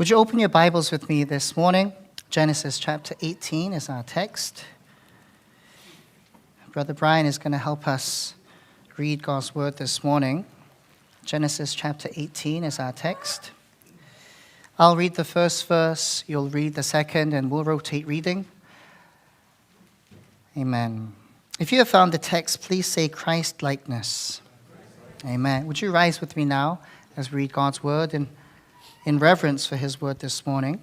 Would you open your Bibles with me this morning? Genesis chapter 18 is our text. Brother Brian is going to help us read God's word this morning. Genesis chapter 18 is our text. I'll read the first verse, you'll read the second, and we'll rotate reading. Amen. If you have found the text, please say Christ-likeness. Amen. Would you rise with me now as we read God's word in reverence for his word this morning?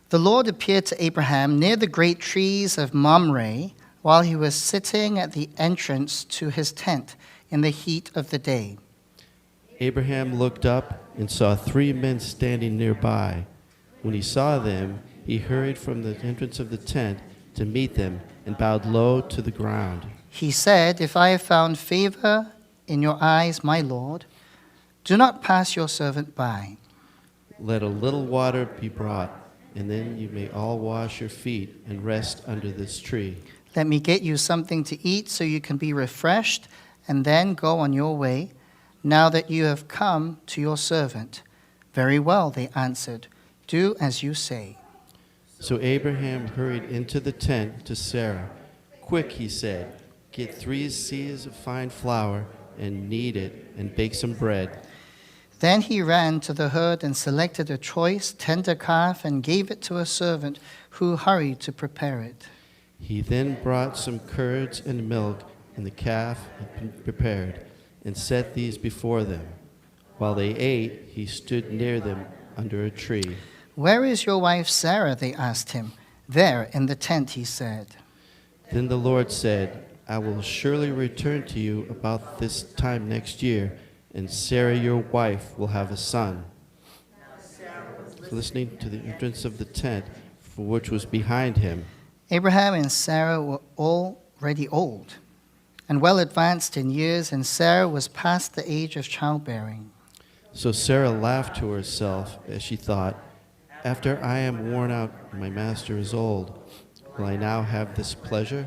The Lord appeared to Abraham near the great trees of Mamre while he was sitting at the entrance to his tent in the heat of the day. Abraham looked up and saw 3 men standing nearby. When he saw them, he hurried from the entrance of the tent to meet them and bowed low to the ground. He said, "If I have found favor in your eyes, my Lord, do not pass your servant by. Let a little water be brought, and then you may all wash your feet and rest under this tree. Let me get you something to eat so you can be refreshed, and then go on your way, now that you have come to your servant." "Very well," they answered. "Do as you say." So Abraham hurried into the tent to Sarah. "Quick," he said, "get 3 seahs of fine flour and knead it and bake some bread." Then he ran to the herd and selected a choice, tender calf and gave it to a servant who hurried to prepare it. He then brought some curds and milk and the calf had been prepared and set these before them. While they ate, he stood near them under a tree. "Where is your wife Sarah?" they asked him. "There in the tent," he said. Then the Lord said, "I will surely return to you about this time next year, and Sarah your wife will have a son." Listening to the entrance of the tent, which was behind him. Abraham and Sarah were already old and well advanced in years, and Sarah was past the age of childbearing. So Sarah laughed to herself as she thought, "After I am worn out and my master is old, will I now have this pleasure?"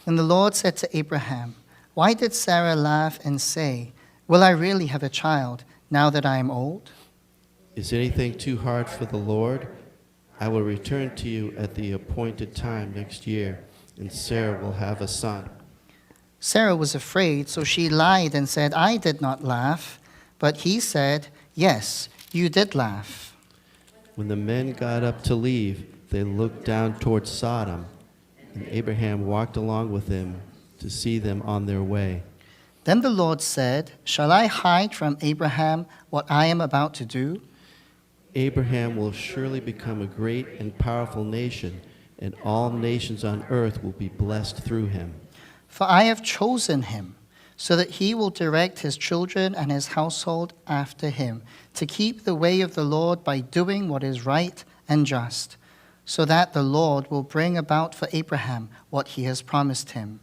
And the Lord said to Abraham, "Why did Sarah laugh and say, 'Will I really have a child now that I am old?' Is anything too hard for the Lord? I will return to you at the appointed time next year, and Sarah will have a son." Sarah was afraid, so she lied and said, "I did not laugh." But he said, "Yes, you did laugh." When the men got up to leave, they looked down toward Sodom, and Abraham walked along with them to see them on their way. Then the Lord said, "Shall I hide from Abraham what I am about to do? Abraham will surely become a great and powerful nation, and all nations on earth will be blessed through him. For I have chosen him, so that he will direct his children and his household after him, to keep the way of the Lord by doing what is right and just, so that the Lord will bring about for Abraham what he has promised him."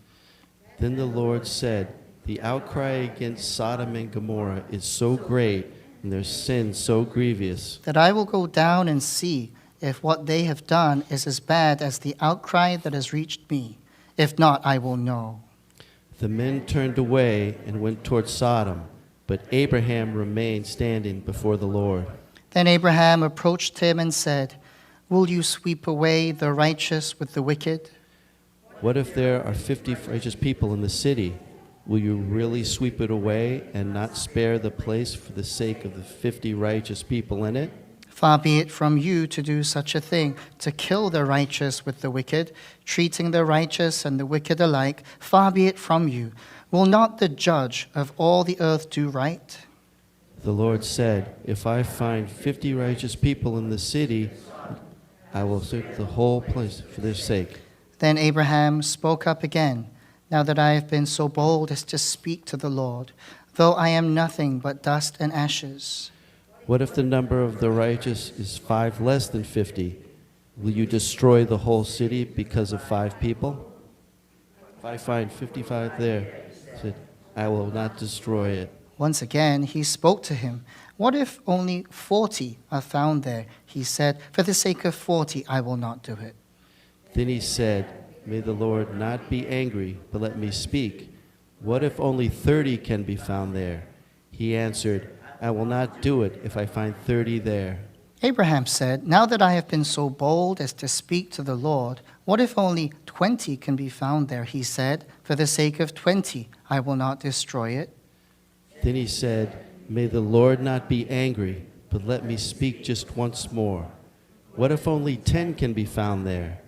Then the Lord said, "The outcry against Sodom and Gomorrah is so great, and their sin so grievous, "That I will go down and see if what they have done is as bad as the outcry that has reached me. If not, I will know." The men turned away and went toward Sodom, but Abraham remained standing before the Lord. Then Abraham approached him and said, "Will you sweep away the righteous with the wicked?" What if there are 50 righteous people in the city? Will you really sweep it away and not spare the place for the sake of the 50 righteous people in it? "Far be it from you to do such a thing, to kill the righteous with the wicked, treating the righteous and the wicked alike. Far be it from you. Will not the judge of all the earth do right?" The Lord said, "If I find 50 righteous people in the city, I will search the whole place for their sake." Then Abraham spoke up again, "Now that I have been so bold as to speak to the Lord, though I am nothing but dust and ashes." What if the number of the righteous is 5 less than 50? Will you destroy the whole city because of 5 people? If I find 55 there, said, I will not destroy it. Once again he spoke to him. "What if only 40 are found there?" He said, "For the sake of 40, I will not do it." Then he said, May the Lord not be angry, but let me speak. What if only 30 can be found there? He answered, I will not do it if I find 30 there. Abraham said, Now that I have been so bold as to speak to the Lord, what if only 20 can be found there? He said, For the sake of 20, I will not destroy it. Then he said, May the Lord not be angry, but let me speak just once more. What if only 10 can be found there?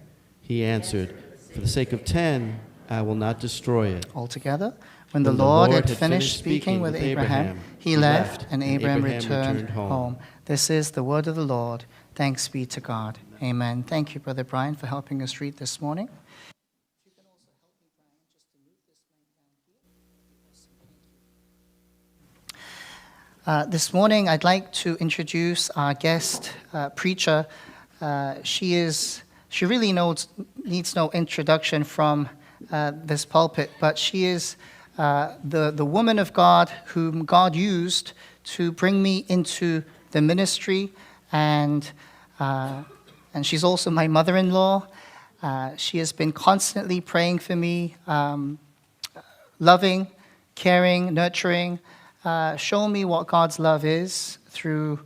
He answered, For the sake of 10, I will not destroy it. Altogether, when the Lord had finished speaking with Abraham, he left, and Abraham returned home. This is the word of the Lord. Thanks be to God. Amen. Thank you, Brother Brian, for helping us read this morning. This morning, I'd like to introduce our guest preacher. She really needs no introduction from this pulpit, but she is the woman of God whom God used to bring me into the ministry, and she's also my mother-in-law. She has been constantly praying for me, loving, caring, nurturing, show me what God's love is through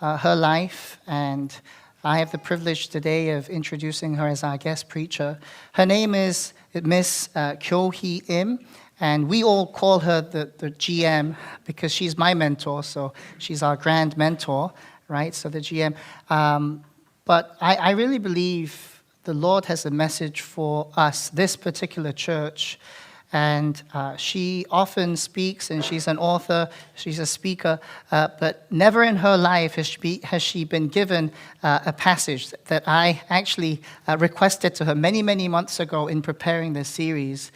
her life, and I have the privilege today of introducing her as our guest preacher. Her name is Miss Kyo Hee Im, and we all call her the GM because she's my mentor, so she's our grand mentor, right? So the GM. But I really believe the Lord has a message for us, this particular church. And she often speaks, and she's an author, she's a speaker, but never in her life has she been given a passage that I actually requested to her many, many months ago in preparing this series.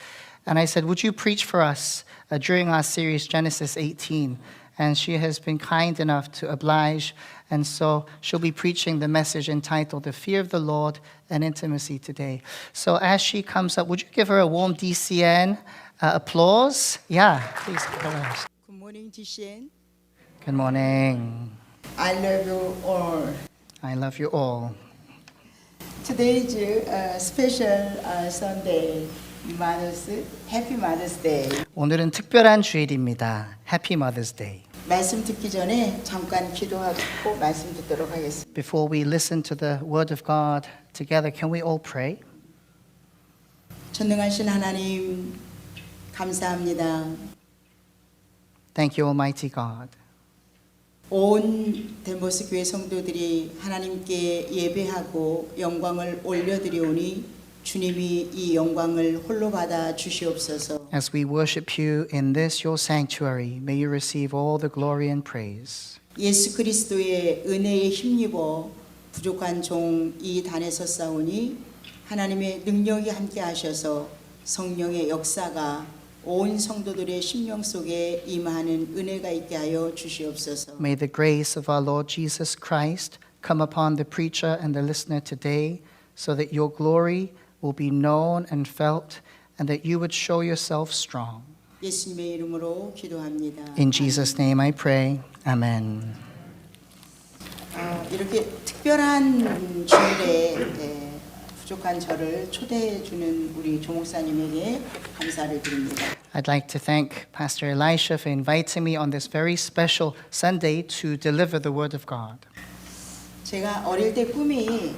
And I said, would you preach for us during our series, Genesis 18? And she has been kind enough to oblige. And so she'll be preaching the message entitled, The Fear of the Lord and Intimacy today. So as she comes up, would you give her a warm DCN applause? Yeah, please go ahead. Good morning, DCN. Good morning. I love you all. I love you all. Today is a special Sunday, Happy Mother's Day. 오늘은 특별한 주일입니다. Happy Mother's Day. 말씀 듣기 전에 잠깐 기도하고 말씀 듣도록 하겠습니다. Before we listen to the word of God together, can we all pray? 전능하신 하나님, 감사합니다. Thank you, Almighty God. 온 델모스 교회 성도들이 하나님께 예배하고 영광을 올려드리오니 주님이 이 영광을 홀로 받아 주시옵소서. As we worship you in this, your sanctuary, may you receive all the glory and praise. 예수 그리스도의 은혜에 힘입어 부족한 종 이 단에 섰사오니 하나님의 능력이 함께 하셔서 성령의 역사가 온 성도들의 심령 속에 임하는 은혜가 있게 하여 주시옵소서. May the grace of our Lord Jesus Christ come upon the preacher and the listener today, so that your glory will be known and felt, and that you would show yourself strong. 예수님의 이름으로 기도합니다. In Jesus' name I pray. Amen. 이렇게 특별한 주일에 부족한 저를 초대해 주는 우리 조 목사님에게 감사를 드립니다. I'd like to thank Pastor Elisha for inviting me on this very special Sunday to deliver the Word of God. 제가 어릴 때 꿈이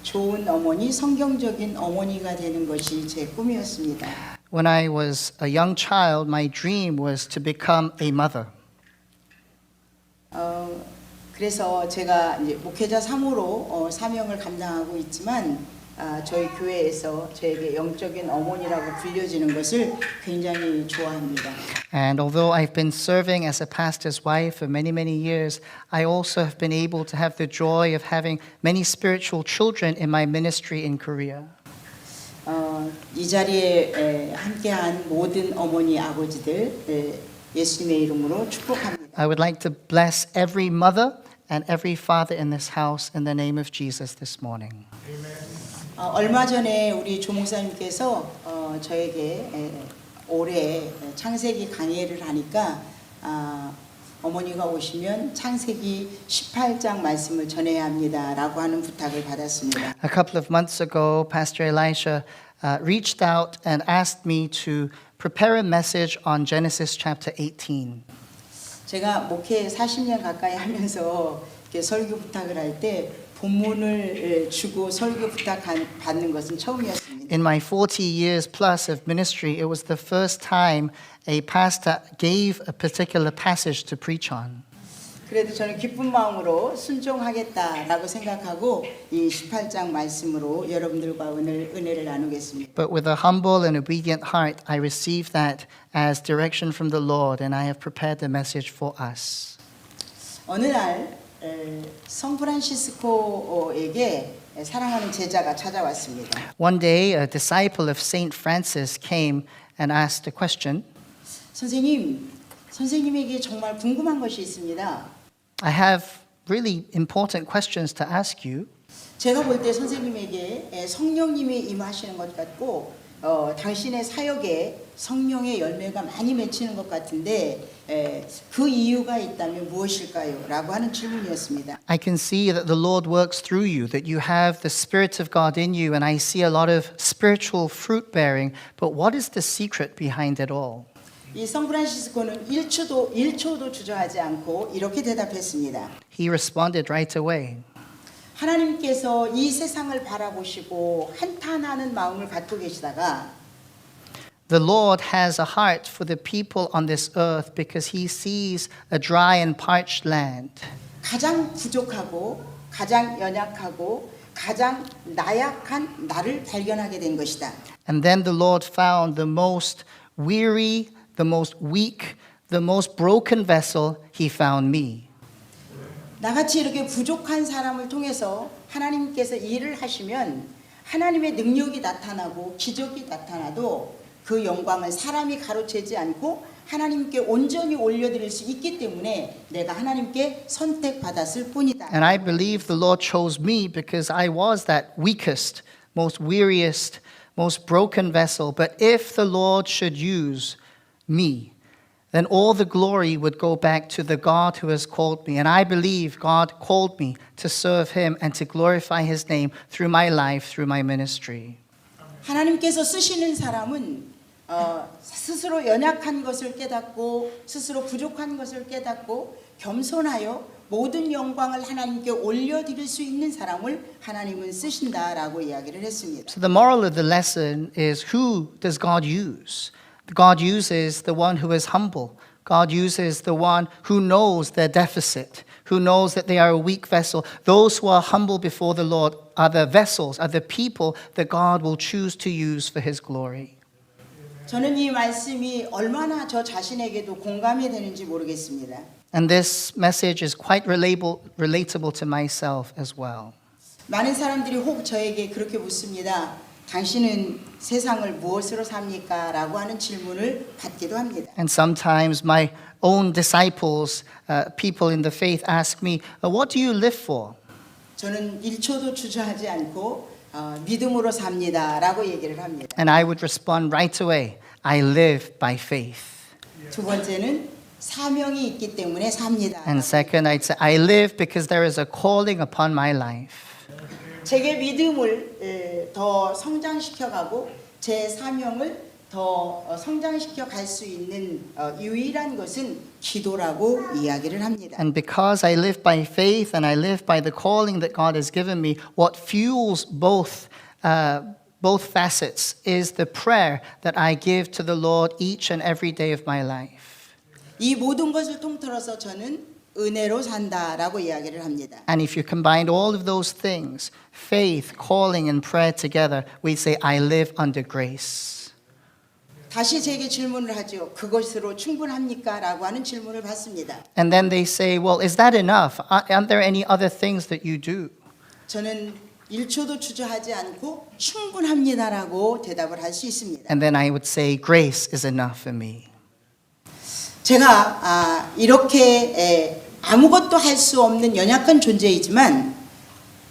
좋은 어머니, 성경적인 어머니가 되는 것이 제 꿈이었습니다. When I was a young child, my dream was to become a mother. 그래서 제가 이제 목회자 3호로 사명을 감당하고 있지만 저희 교회에서 저에게 영적인 어머니라고 불려지는 것을 굉장히 좋아합니다. And although I've been serving as a pastor's wife for many, many years, I also have been able to have the joy of having many spiritual children in my ministry in Korea. 이 자리에 함께한 모든 어머니, 아버지들 예수님의 이름으로 축복합니다. I would like to bless every mother and every father in this house in the name of Jesus this morning. 얼마 전에 우리 조 목사님께서 저에게 올해 창세기 강의를 하니까 어머니가 오시면 창세기 18장 말씀을 전해야 합니다라고 하는 부탁을 받았습니다. A couple of months ago, Pastor Elisha reached out and asked me to prepare a message on Genesis chapter 18. 제가 목회 40년 가까이 하면서 이렇게 설교 부탁을 할 때 본문을 주고 설교 부탁 받는 것은 처음이었습니다. In my 40 years plus of ministry, it was the first time a pastor gave a particular passage to preach on. 그래도 저는 기쁜 마음으로 순종하겠다라고 생각하고 이 18장 말씀으로 여러분들과 오늘 은혜를 나누겠습니다. But with a humble and obedient heart, I received that as direction from the Lord, and I have prepared the message for us. 어느 날 성프란시스코에게 사랑하는 제자가 찾아왔습니다. One day, a disciple of Saint Francis came and asked a question. 선생님에게 정말 궁금한 것이 있습니다. I have really important questions to ask you. 제가 볼 때 선생님에게 성령님이 임하시는 것 같고 당신의 사역에 성령의 열매가 많이 맺히는 것 같은데 그 이유가 있다면 무엇일까요? 라고 하는 질문이었습니다. I can see that the Lord works through you, that you have the Spirit of God in you, and I see a lot of spiritual fruit bearing. But what is the secret behind it all? 이 성프란시스코는 1초도 주저하지 않고 이렇게 대답했습니다. He responded right away. 하나님께서 이 세상을 바라보시고 한탄하는 마음을 갖고 계시다가 The Lord has a heart for the people on this earth because he sees a dry and parched land. 가장 부족하고 가장 연약하고 가장 나약한 나를 발견하게 된 것이다. And then the Lord found the most weary, the most weak, the most broken vessel, he found me. 나같이 이렇게 부족한 사람을 통해서 하나님께서 일을 하시면 하나님의 능력이 나타나고 기적이 나타나도 그 영광을 사람이 가로채지 않고 하나님께 온전히 올려드릴 수 있기 때문에 내가 하나님께 선택받았을 뿐이다. And I believe the Lord chose me because I was that weakest, most weariest, most broken vessel. But if the Lord should use me, then all the glory would go back to the God who has called me. And I believe God called me to serve him and to glorify his name through my life, through my ministry. 하나님께서 쓰시는 사람은 스스로 연약한 것을 깨닫고 스스로 부족한 것을 깨닫고 겸손하여 모든 영광을 하나님께 올려드릴 수 있는 사람을 하나님은 쓰신다라고 이야기를 했습니다. So the moral of the lesson is, who does God use? God uses the one who is humble. God uses the one who knows their deficit, who knows that they are a weak vessel. Those who are humble before the Lord are the vessels, are the people that God will choose to use for his glory. 저는 이 말씀이 얼마나 저 자신에게도 공감이 되는지 모르겠습니다. And this message is quite relatable to myself as well. 많은 사람들이 혹 저에게 그렇게 묻습니다. 당신은 세상을 무엇으로 삽니까? 라고 하는 질문을 받기도 합니다. And sometimes my own disciples, people in the faith, ask me, what do you live for? 저는 1초도 주저하지 않고 믿음으로 삽니다. 라고 얘기를 합니다. And I would respond right away, I live by faith. 두 번째는 사명이 있기 때문에 삽니다. And second, I'd say, I live because there is a calling upon my life. 제게 믿음을 더 성장시켜가고 제 사명을 더 성장시켜 갈 수 있는 유일한 것은 기도라고 이야기를 합니다. And because I live by faith and I live by the calling that God has given me, what fuels both facets is the prayer that I give to the Lord each and every day of my life. 이 모든 것을 통틀어서 저는 은혜로 산다라고 이야기를 합니다. And if you combine all of those things, faith, calling, and prayer together, we say, I live under grace. 다시 제게 질문을 하죠. 그것으로 충분합니까? 라고 하는 질문을 받습니다. And then they say, well, is that enough? Aren't there any other things that you do? 저는 1초도 주저하지 않고 충분합니다라고 대답을 할 수 있습니다. And then I would say, grace is enough for me. 제가 이렇게 아무것도 할 수 없는 연약한 존재이지만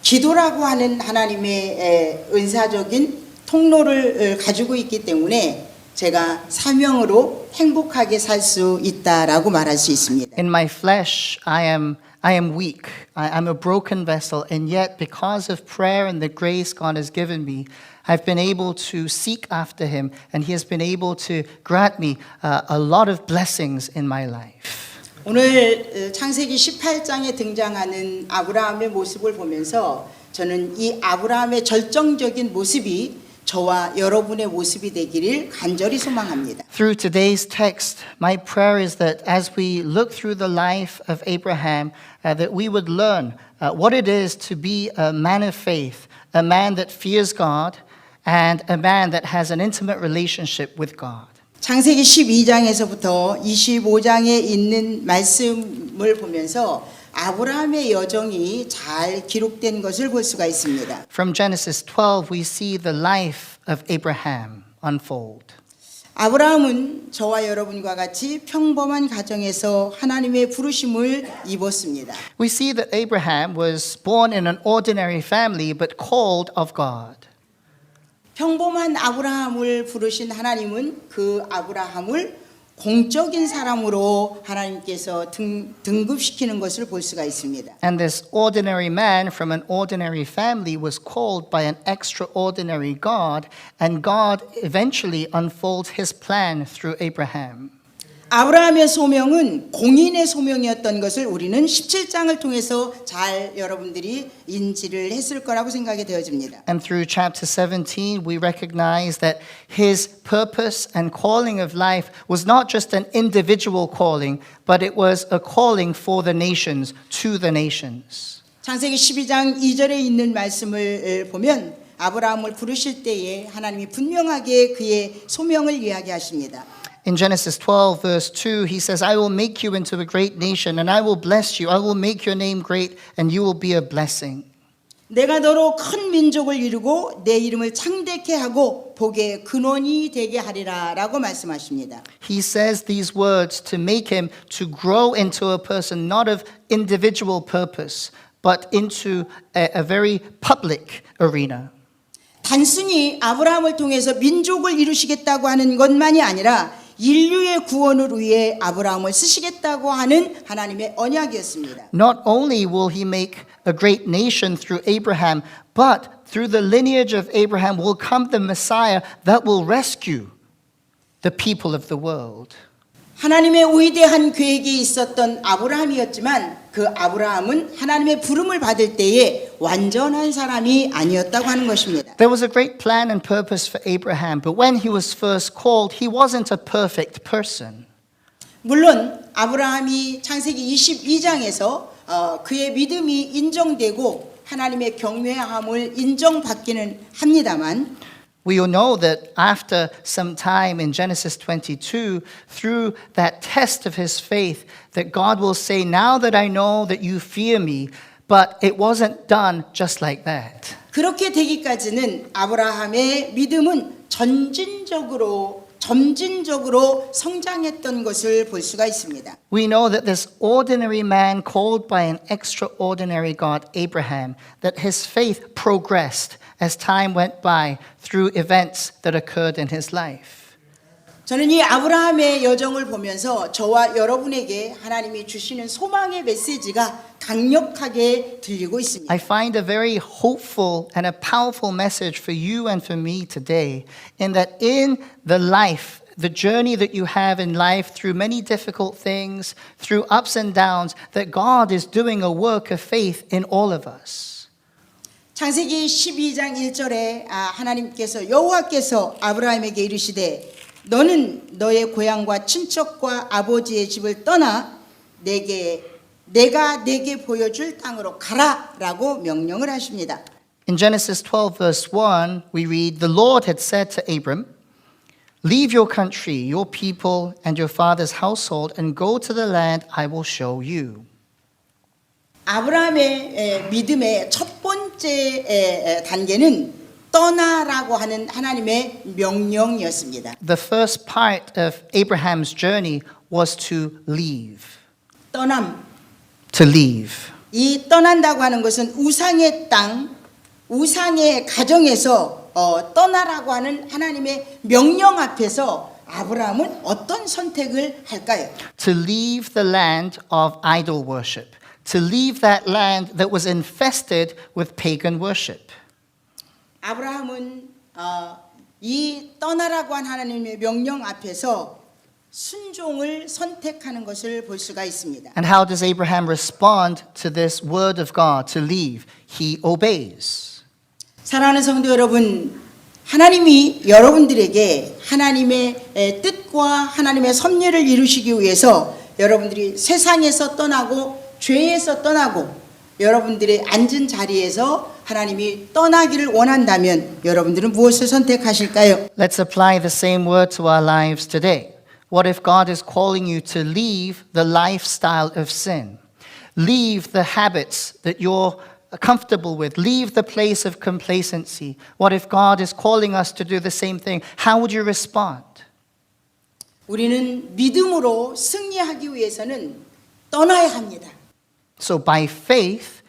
기도라고 하는 하나님의 은사적인 통로를 가지고 있기 때문에 제가 사명으로 행복하게 살 수 있다라고 말할 수 있습니다. In my flesh, I am I am weak. I'm a broken vessel, and yet because of prayer and the grace God has given me, I've been able to seek after him, and he has been able to grant me a lot of blessings in my life. 오늘 창세기 18장에 등장하는 아브라함의 모습을 보면서 저는 이 아브라함의 절정적인 모습이 저와 여러분의 모습이 되기를 간절히 소망합니다. Through today's text, my prayer is that as we look through the life of Abraham, that we would learn what it is to be a man of faith, a man that fears God, and a man that has an intimate relationship with God. 창세기 12장에서부터 25장에 있는 말씀을 보면서 아브라함의 여정이 잘 기록된 것을 볼 수가 있습니다. From Genesis 12, we see the life of Abraham unfold. 아브라함은 저와 여러분과 같이 평범한 가정에서 하나님의 부르심을 입었습니다. We see that Abraham was born in an ordinary family but called of God. 평범한 아브라함을 부르신 하나님은 그 아브라함을 공적인 사람으로 하나님께서 등급시키는 것을 볼 수가 있습니다. And this ordinary man from an ordinary family was called by an extraordinary God, and God eventually unfolds his plan through Abraham. 아브라함의 소명은 공인의 소명이었던 것을 우리는 17장을 통해서 잘 여러분들이 인지를 했을 거라고 생각이 되어집니다. And through chapter 17, we recognize that his purpose and calling of life was not just an individual calling, but it was a calling for the nations, to the nations. 창세기 12장 2절에 있는 말씀을 보면 아브라함을 부르실 때에 하나님이 분명하게 그의 소명을 이야기하십니다. In Genesis 12, verse 2, he says, I will make you into a great nation, and I will bless you. I will make your name great, and you will be a blessing. 내가 너로 큰 민족을 이루고 내 이름을 창대케 하고 복의 근원이 되게 하리라 라고 말씀하십니다. He says these words to make him to grow into a person not of individual purpose, but into a very public arena. 단순히 아브라함을 통해서 민족을 이루시겠다고 하는 것만이 아니라 인류의 구원을 위해 아브라함을 쓰시겠다고 하는 하나님의 언약이었습니다. Not only will he make a great nation through Abraham, but through the lineage of Abraham will come the Messiah that will rescue the people of the world. 하나님의 위대한 계획이 있었던 아브라함이었지만 그 아브라함은 하나님의 부름을 받을 때에 완전한 사람이 아니었다고 하는 것입니다. There was a great plan and purpose for Abraham, but when he was first called, he wasn't a perfect person. 물론 아브라함이 창세기 22장에서 그의 믿음이 인정되고 하나님의 경외함을 인정받기는 합니다만 We all know that after some time in Genesis 22, through that test of his faith, that God will say, now that I know that you fear me, but it wasn't done just like that. 그렇게 되기까지는 아브라함의 믿음은 점진적으로 성장했던 것을 볼 수가 있습니다. We know that this ordinary man called by an extraordinary God, Abraham, that his faith progressed as time went by through events that occurred in his life. 저는 이 아브라함의 여정을 보면서 저와 여러분에게 하나님이 주시는 소망의 메시지가 강력하게 들리고 있습니다. I find a very hopeful and a powerful message for you and for me today, in that in the life, the journey that you have in life through many difficult things, through ups and downs, that God is doing a work of faith in all of us. 창세기 12장 1절에 하나님께서 여호와께서 아브라함에게 이르시되 너는 너의 고향과 친척과 아버지의 집을 떠나 내가 내게 보여줄 땅으로 가라라고 명령을 하십니다. In Genesis 12 verse 1, we read, The Lord had said to Abram, Leave your country, your people, and your father's household, and go to the land I will show you. 아브라함의 믿음의 첫 번째 단계는 떠나라고 하는 하나님의 명령이었습니다. The first part of Abraham's journey was to leave. 떠남. To leave. 이 떠난다고 하는 것은 우상의 땅, 우상의 가정에서 떠나라고 하는 하나님의 명령 앞에서 아브라함은 어떤 선택을 할까요? To leave the land of idol worship. to leave that land that was infested with pagan worship. 아브라함은 이 떠나라고 한 하나님의 명령 앞에서 순종을 선택하는 것을 볼 수가 있습니다. And how does Abraham respond to this word of God to leave? He obeys. 사랑하는 성도 여러분, 하나님이 여러분들에게 하나님의 뜻과 하나님의 섭리를 이루시기 위해서 여러분들이 세상에서 떠나고 죄에서 떠나고 여러분들의 앉은 자리에서 하나님이 떠나기를 원한다면 여러분들은 무엇을 선택하실까요? Let's apply the same word to our lives today. What if God is calling you to leave the lifestyle of sin? Leave the habits that you're comfortable with. Leave the place of complacency. What if God is calling us to do the same thing? How would you respond? 우리는 믿음으로 승리하기 위해서는 떠나야 합니다. So by faith,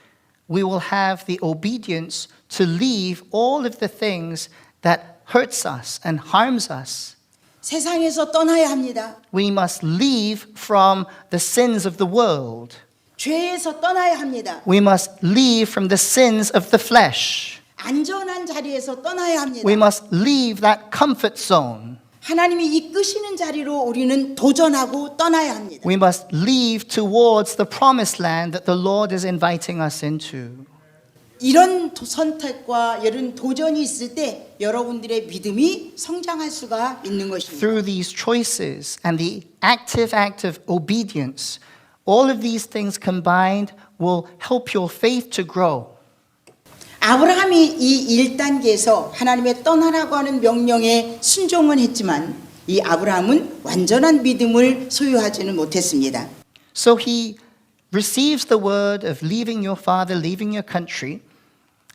we will have the obedience to leave all of the things that hurts us and harms us. 세상에서 떠나야 합니다. We must leave from the sins of the world. 죄에서 떠나야 합니다. We must leave from the sins of the flesh. 안전한 자리에서 떠나야 합니다. We must leave that comfort zone. 하나님이 이끄시는 자리로 우리는 도전하고 떠나야 합니다. We must leave towards the promised land that the Lord is inviting us into. 이런 선택과 이런 도전이 있을 때 여러분들의 믿음이 성장할 수가 있는 것입니다. Through these choices and the active act of obedience, all of these things combined will help your faith to grow. 아브라함이 이 1단계에서 하나님의 떠나라고 하는 명령에 순종은 했지만 이 아브라함은 완전한 믿음을 소유하지는 못했습니다. So he receives the word of leaving your father, leaving your country.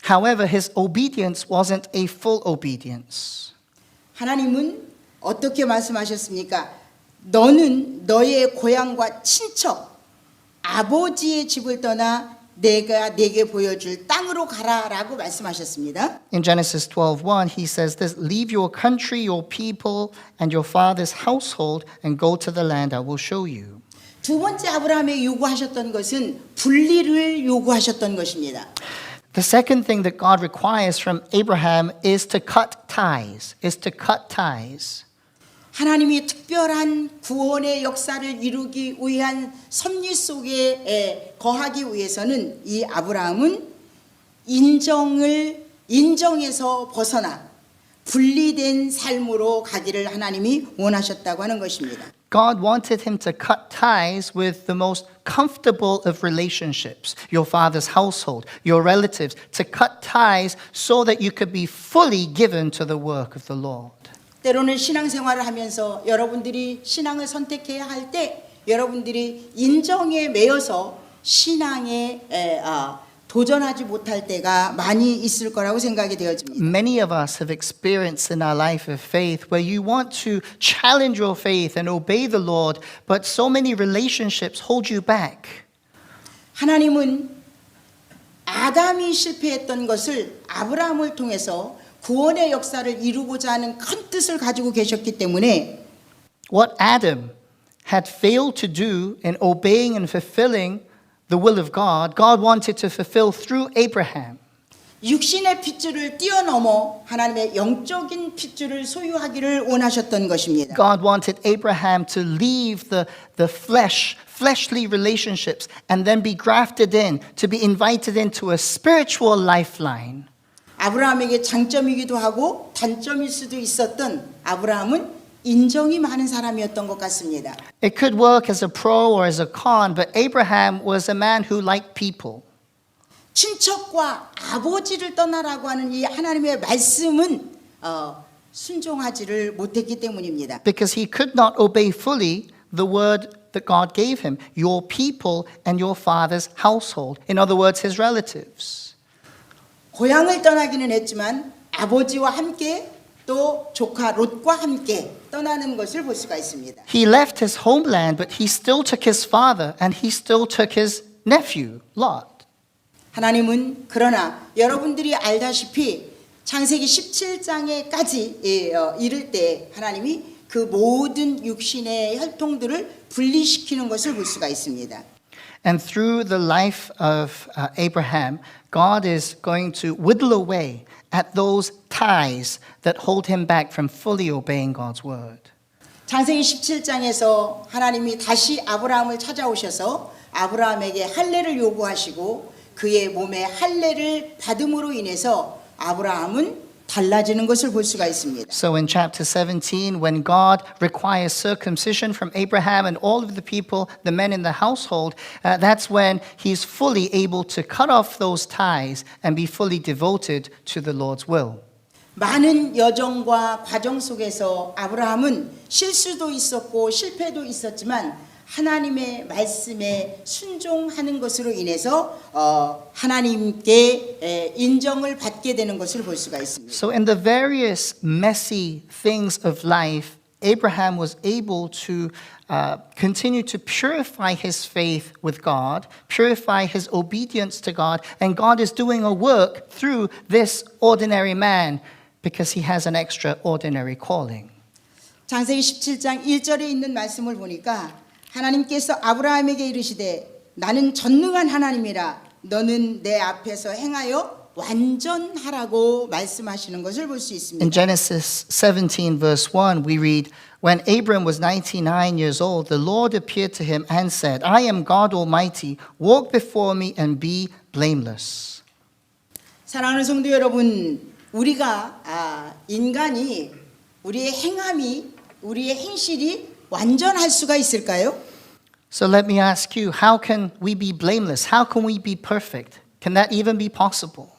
However, his obedience wasn't a full obedience. 하나님은 어떻게 말씀하셨습니까? 너는 너의 고향과 친척, 아버지의 집을 떠나 내가 네게 보여줄 땅으로 가라라고 말씀하셨습니다. In Genesis 12:1, he says this, leave your country, your people, and your father's household and go to the land I will show you. 두 번째 아브라함에게 요구하셨던 것은 분리를 요구하셨던 것입니다. The second thing that God requires from Abraham is to cut ties, 하나님이 특별한 구원의 역사를 이루기 위한 섭리 속에 거하기 위해서는 이 아브라함은 인정에서 벗어나 분리된 삶으로 가기를 하나님이 원하셨다고 하는 것입니다. God wanted him to cut ties with the most comfortable of relationships, your father's household, your relatives, to cut ties so that you could be fully given to the work of the Lord. 때로는 신앙생활을 하면서 여러분들이 신앙을 선택해야 할 때 여러분들이 인정에 매여서 신앙에 도전하지 못할 때가 많이 있을 거라고 생각이 되어집니다. Many of us have experienced in our life of faith where you want to challenge your faith and obey the Lord, but so many relationships hold you back. 하나님은 아담이 실패했던 것을 아브라함을 통해서 구원의 역사를 이루고자 하는 큰 뜻을 가지고 계셨기 때문에 What Adam had failed to do in obeying and fulfilling the will of God, God wanted to fulfill through Abraham. 육신의 핏줄을 뛰어넘어 하나님의 영적인 핏줄을 소유하기를 원하셨던 것입니다. God wanted Abraham to leave the fleshly relationships and then be grafted in, to be invited into a spiritual lifeline. 아브라함에게 장점이기도 하고 단점일 수도 있었던 아브라함은 인정이 많은 사람이었던 것 같습니다. It could work as a pro or as a con, but Abraham was a man who liked people. 친척과 아버지를 떠나라고 하는 이 하나님의 말씀은 순종하지를 못했기 때문입니다. Because he could not obey fully the word that God gave him, your people and your father's household. In other words, his relatives. 고향을 떠나기는 했지만 아버지와 함께 또 조카 롯과 함께 떠나는 것을 볼 수가 있습니다. He left his homeland, but he still took his father and he still took his nephew, Lot. 하나님은 그러나 여러분들이 알다시피 창세기 17장에까지 이를 때 하나님이 그 모든 육신의 혈통들을 분리시키는 것을 볼 수가 있습니다. And through the life of Abraham, God is going to whittle away at those ties that hold him back from fully obeying God's word. 창세기 17장에서 하나님이 다시 아브라함을 찾아오셔서 아브라함에게 할례를 요구하시고 그의 몸에 할례를 받음으로 인해서 아브라함은 달라지는 것을 볼 수가 있습니다. So in chapter 17, when God requires circumcision from Abraham and all of the people, the men in the household, that's when he's fully able to cut off those ties and be fully devoted to the Lord's will. 많은 여정과 과정 속에서 아브라함은 실수도 있었고 실패도 있었지만 하나님의 말씀에 순종하는 것으로 인해서 하나님께 인정을 받게 되는 것을 볼 수가 있습니다. So in the various messy things of life, Abraham was able to continue to purify his faith with God, purify his obedience to God, and God is doing a work through this ordinary man because he has an extraordinary calling. 창세기 17장 1절에 있는 말씀을 보니까 하나님께서 아브라함에게 이르시되 나는 전능한 하나님이라 너는 내 앞에서 행하여 완전하라고 말씀하시는 것을 볼 수 In 있습니다. Genesis 17, verse 1, we read, When Abram was 99 years old, the Lord appeared to him and said, I am God Almighty, walk before me and be blameless. 사랑하는 성도 여러분, 우리가 인간이 우리의 행함이 우리의 행실이 완전할 수가 있을까요? So let me ask you, how can we be blameless? How can we be perfect? Can that even be possible?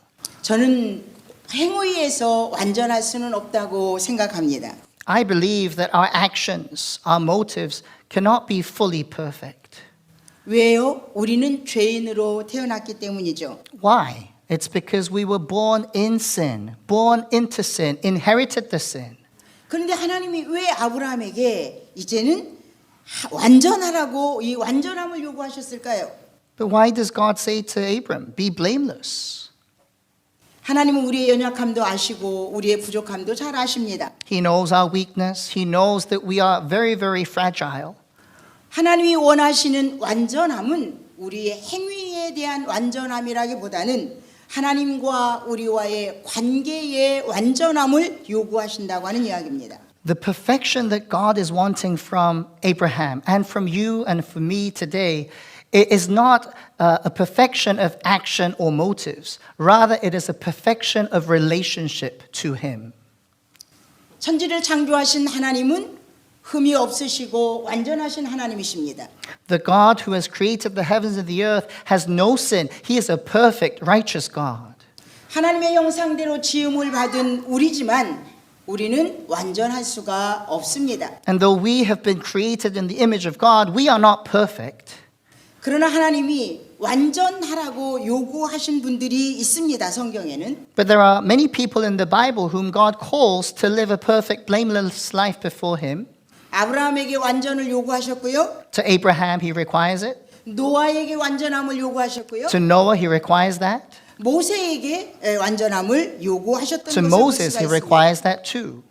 저는 행위에서 완전할 수는 없다고 생각합니다. I believe that our actions, our motives cannot be fully perfect. 왜요? 우리는 죄인으로 태어났기 때문이죠. Why? It's because we were born in sin, born into sin, inherited the sin. 그런데 하나님이 왜 아브라함에게 이제는 완전하라고 이 완전함을 요구하셨을까요? But why does God say to Abram, be blameless? 하나님은 우리의 연약함도 아시고 우리의 부족함도 잘 아십니다. He knows our weakness. He knows that we are very, very fragile. 하나님이 원하시는 완전함은 우리의 행위에 대한 완전함이라기보다는 하나님과 우리와의 관계의 완전함을 요구하신다고 하는 이야기입니다. The perfection that God is wanting from Abraham and from you and from me today is not a perfection of action or motives. Rather, it is a perfection of relationship to Him. 천지를 창조하신 하나님은 흠이 없으시고 완전하신 하나님이십니다. The God who has created the heavens and the earth has no sin. He is a perfect, righteous God. 하나님의 형상대로 지음을 받은 우리지만 우리는 완전할 수가 없습니다. And though we have been created in the image of God, we are not perfect. 그러나 하나님이 완전하라고 요구하신 분들이 있습니다. 성경에는. But there are many people in the Bible whom God calls to live a perfect, blameless life before Him. 아브라함에게 완전을 요구하셨고요. To Abraham, He requires it. 노아에게 완전함을 요구하셨고요. To Noah, He requires that. 모세에게 완전함을 요구하셨던 To 것을 볼 Moses, 수가 He 있습니다. requires that too.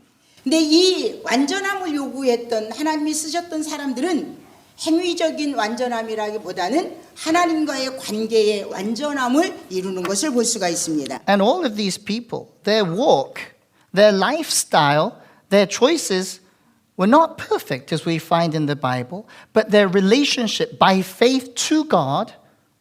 근데 이 완전함을 요구했던 하나님이 쓰셨던 사람들은 행위적인 완전함이라기보다는 하나님과의 관계의 완전함을 이루는 것을 볼 수가 있습니다. And all of these people, their walk, their lifestyle, their choices were not perfect as we find in the Bible, but their relationship by faith to God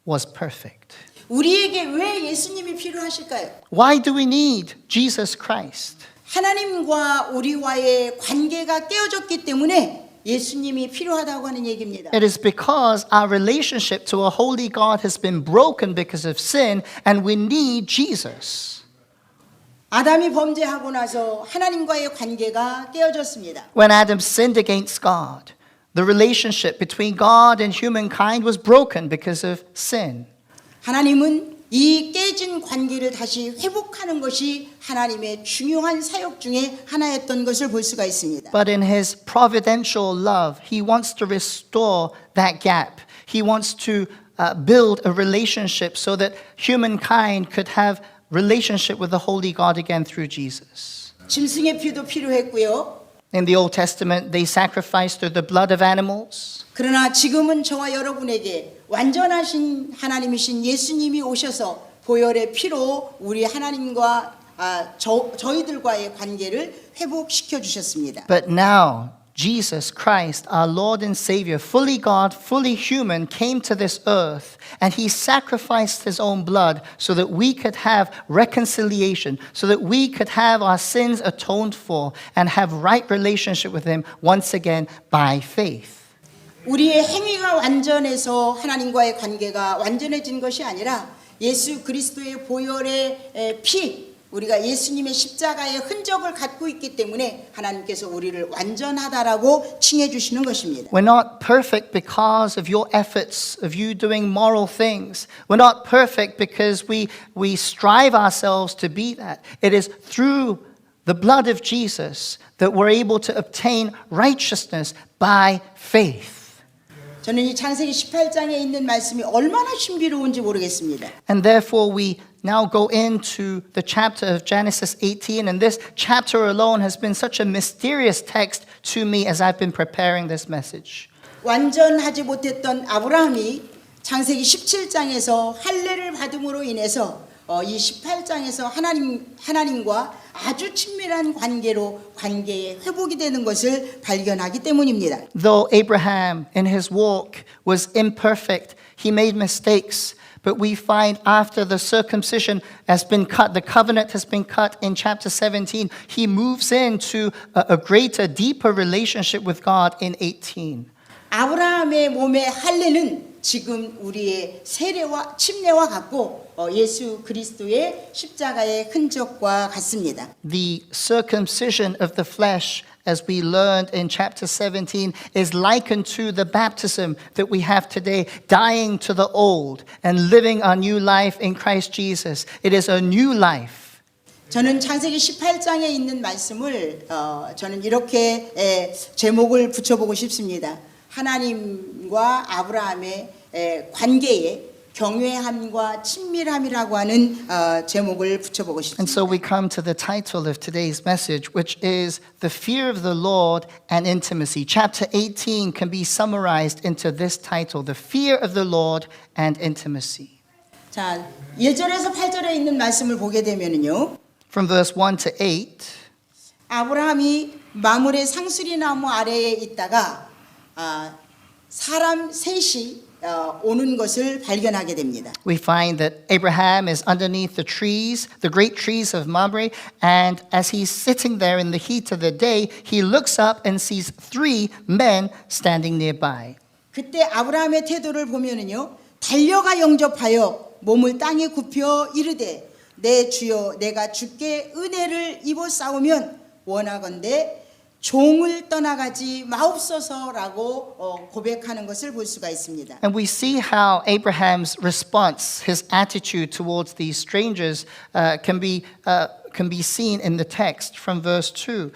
was perfect. 우리에게 왜 예수님이 필요하실까요? Why do we need Jesus Christ? 하나님과 우리와의 관계가 깨어졌기 때문에 예수님이 필요하다고 하는 얘기입니다. It is because our relationship to a holy God has been broken because of sin, and we need Jesus. 아담이 범죄하고 나서 하나님과의 관계가 깨어졌습니다. When Adam sinned against God, the relationship between God and humankind was broken because of sin. 하나님은 이 깨진 관계를 다시 회복하는 것이 하나님의 중요한 사역 중에 하나였던 것을 볼 수가 있습니다. But in His providential love, He wants to restore that gap. He wants to build a relationship so that humankind could have relationship with the holy God again through Jesus. 짐승의 피도 필요했고요. In the Old Testament, they sacrificed through the blood of animals. 그러나 지금은 저와 여러분에게 완전하신 하나님이신 예수님이 오셔서 보혈의 피로 우리 하나님과 저희들과의 관계를 회복시켜 주셨습니다. But now, Jesus Christ, our Lord and Savior, fully God, fully human, came to this earth and he sacrificed his own blood so that we could have reconciliation, so that we could have our sins atoned for and have right relationship with him once again by faith. 우리의 행위가 완전해서 하나님과의 관계가 완전해진 것이 아니라 예수 그리스도의 보혈의 피, 우리가 예수님의 십자가의 흔적을 갖고 있기 때문에 하나님께서 우리를 완전하다라고 칭해 주시는 것입니다. We're not perfect because of your efforts, of you doing moral things. We're not perfect because we strive ourselves to be that. It is through the blood of Jesus that we're able to obtain righteousness by faith. 저는 이 창세기 18장에 있는 말씀이 얼마나 신비로운지 모르겠습니다. And therefore we now go into the chapter of Genesis 18, and this chapter alone has been such a mysterious text to me as I've been preparing this message. 완전하지 못했던 아브라함이 창세기 17장에서 할례를 받음으로 인해서 이 18장에서 하나님과 아주 친밀한 관계의 회복이 되는 것을 발견하기 때문입니다. Though Abraham in his walk was imperfect, he made mistakes, but we find after the circumcision has been cut, the covenant has been cut in chapter 17, he moves into a greater, deeper relationship with God in 18. 아브라함의 몸의 할례는 지금 우리의 세례와 침례와 같고 예수 그리스도의 십자가의 흔적과 같습니다. The circumcision of the flesh, as we learned in chapter 17, is likened to the baptism that we have today, dying to the old and living a new life in Christ Jesus. It is a new life. 저는 창세기 18장에 있는 말씀을 저는 이렇게 제목을 붙여보고 싶습니다. 하나님과 아브라함의 관계에 경외함과 친밀함이라고 하는 제목을 붙여보고 And so 싶습니다. we come to the title of today's message, which is The Fear of the Lord and Intimacy. Chapter 18 can be summarized into this title, The Fear of the Lord and Intimacy. 자, 1절에서 8절에 있는 말씀을 보게 되면요. From verse 1 to 8, 아브라함이 마물의 상수리 나무 아래에 있다가 사람 셋이 오는 것을 발견하게 됩니다. we find that Abraham is underneath the trees, the great trees of Mamre, and as he's sitting there in the heat of the day, he looks up and sees 3 men standing nearby. 그때 아브라함의 태도를 보면은요, 달려가 영접하여 몸을 땅에 굽혀 이르되 내 주여 내가 주께 은혜를 입어 싸우면 원하건대 종을 떠나가지 마옵소서라고 고백하는 것을 볼 수가 있습니다. And we see how Abraham's response, his attitude towards these strangers, can be seen in the text from verse 2.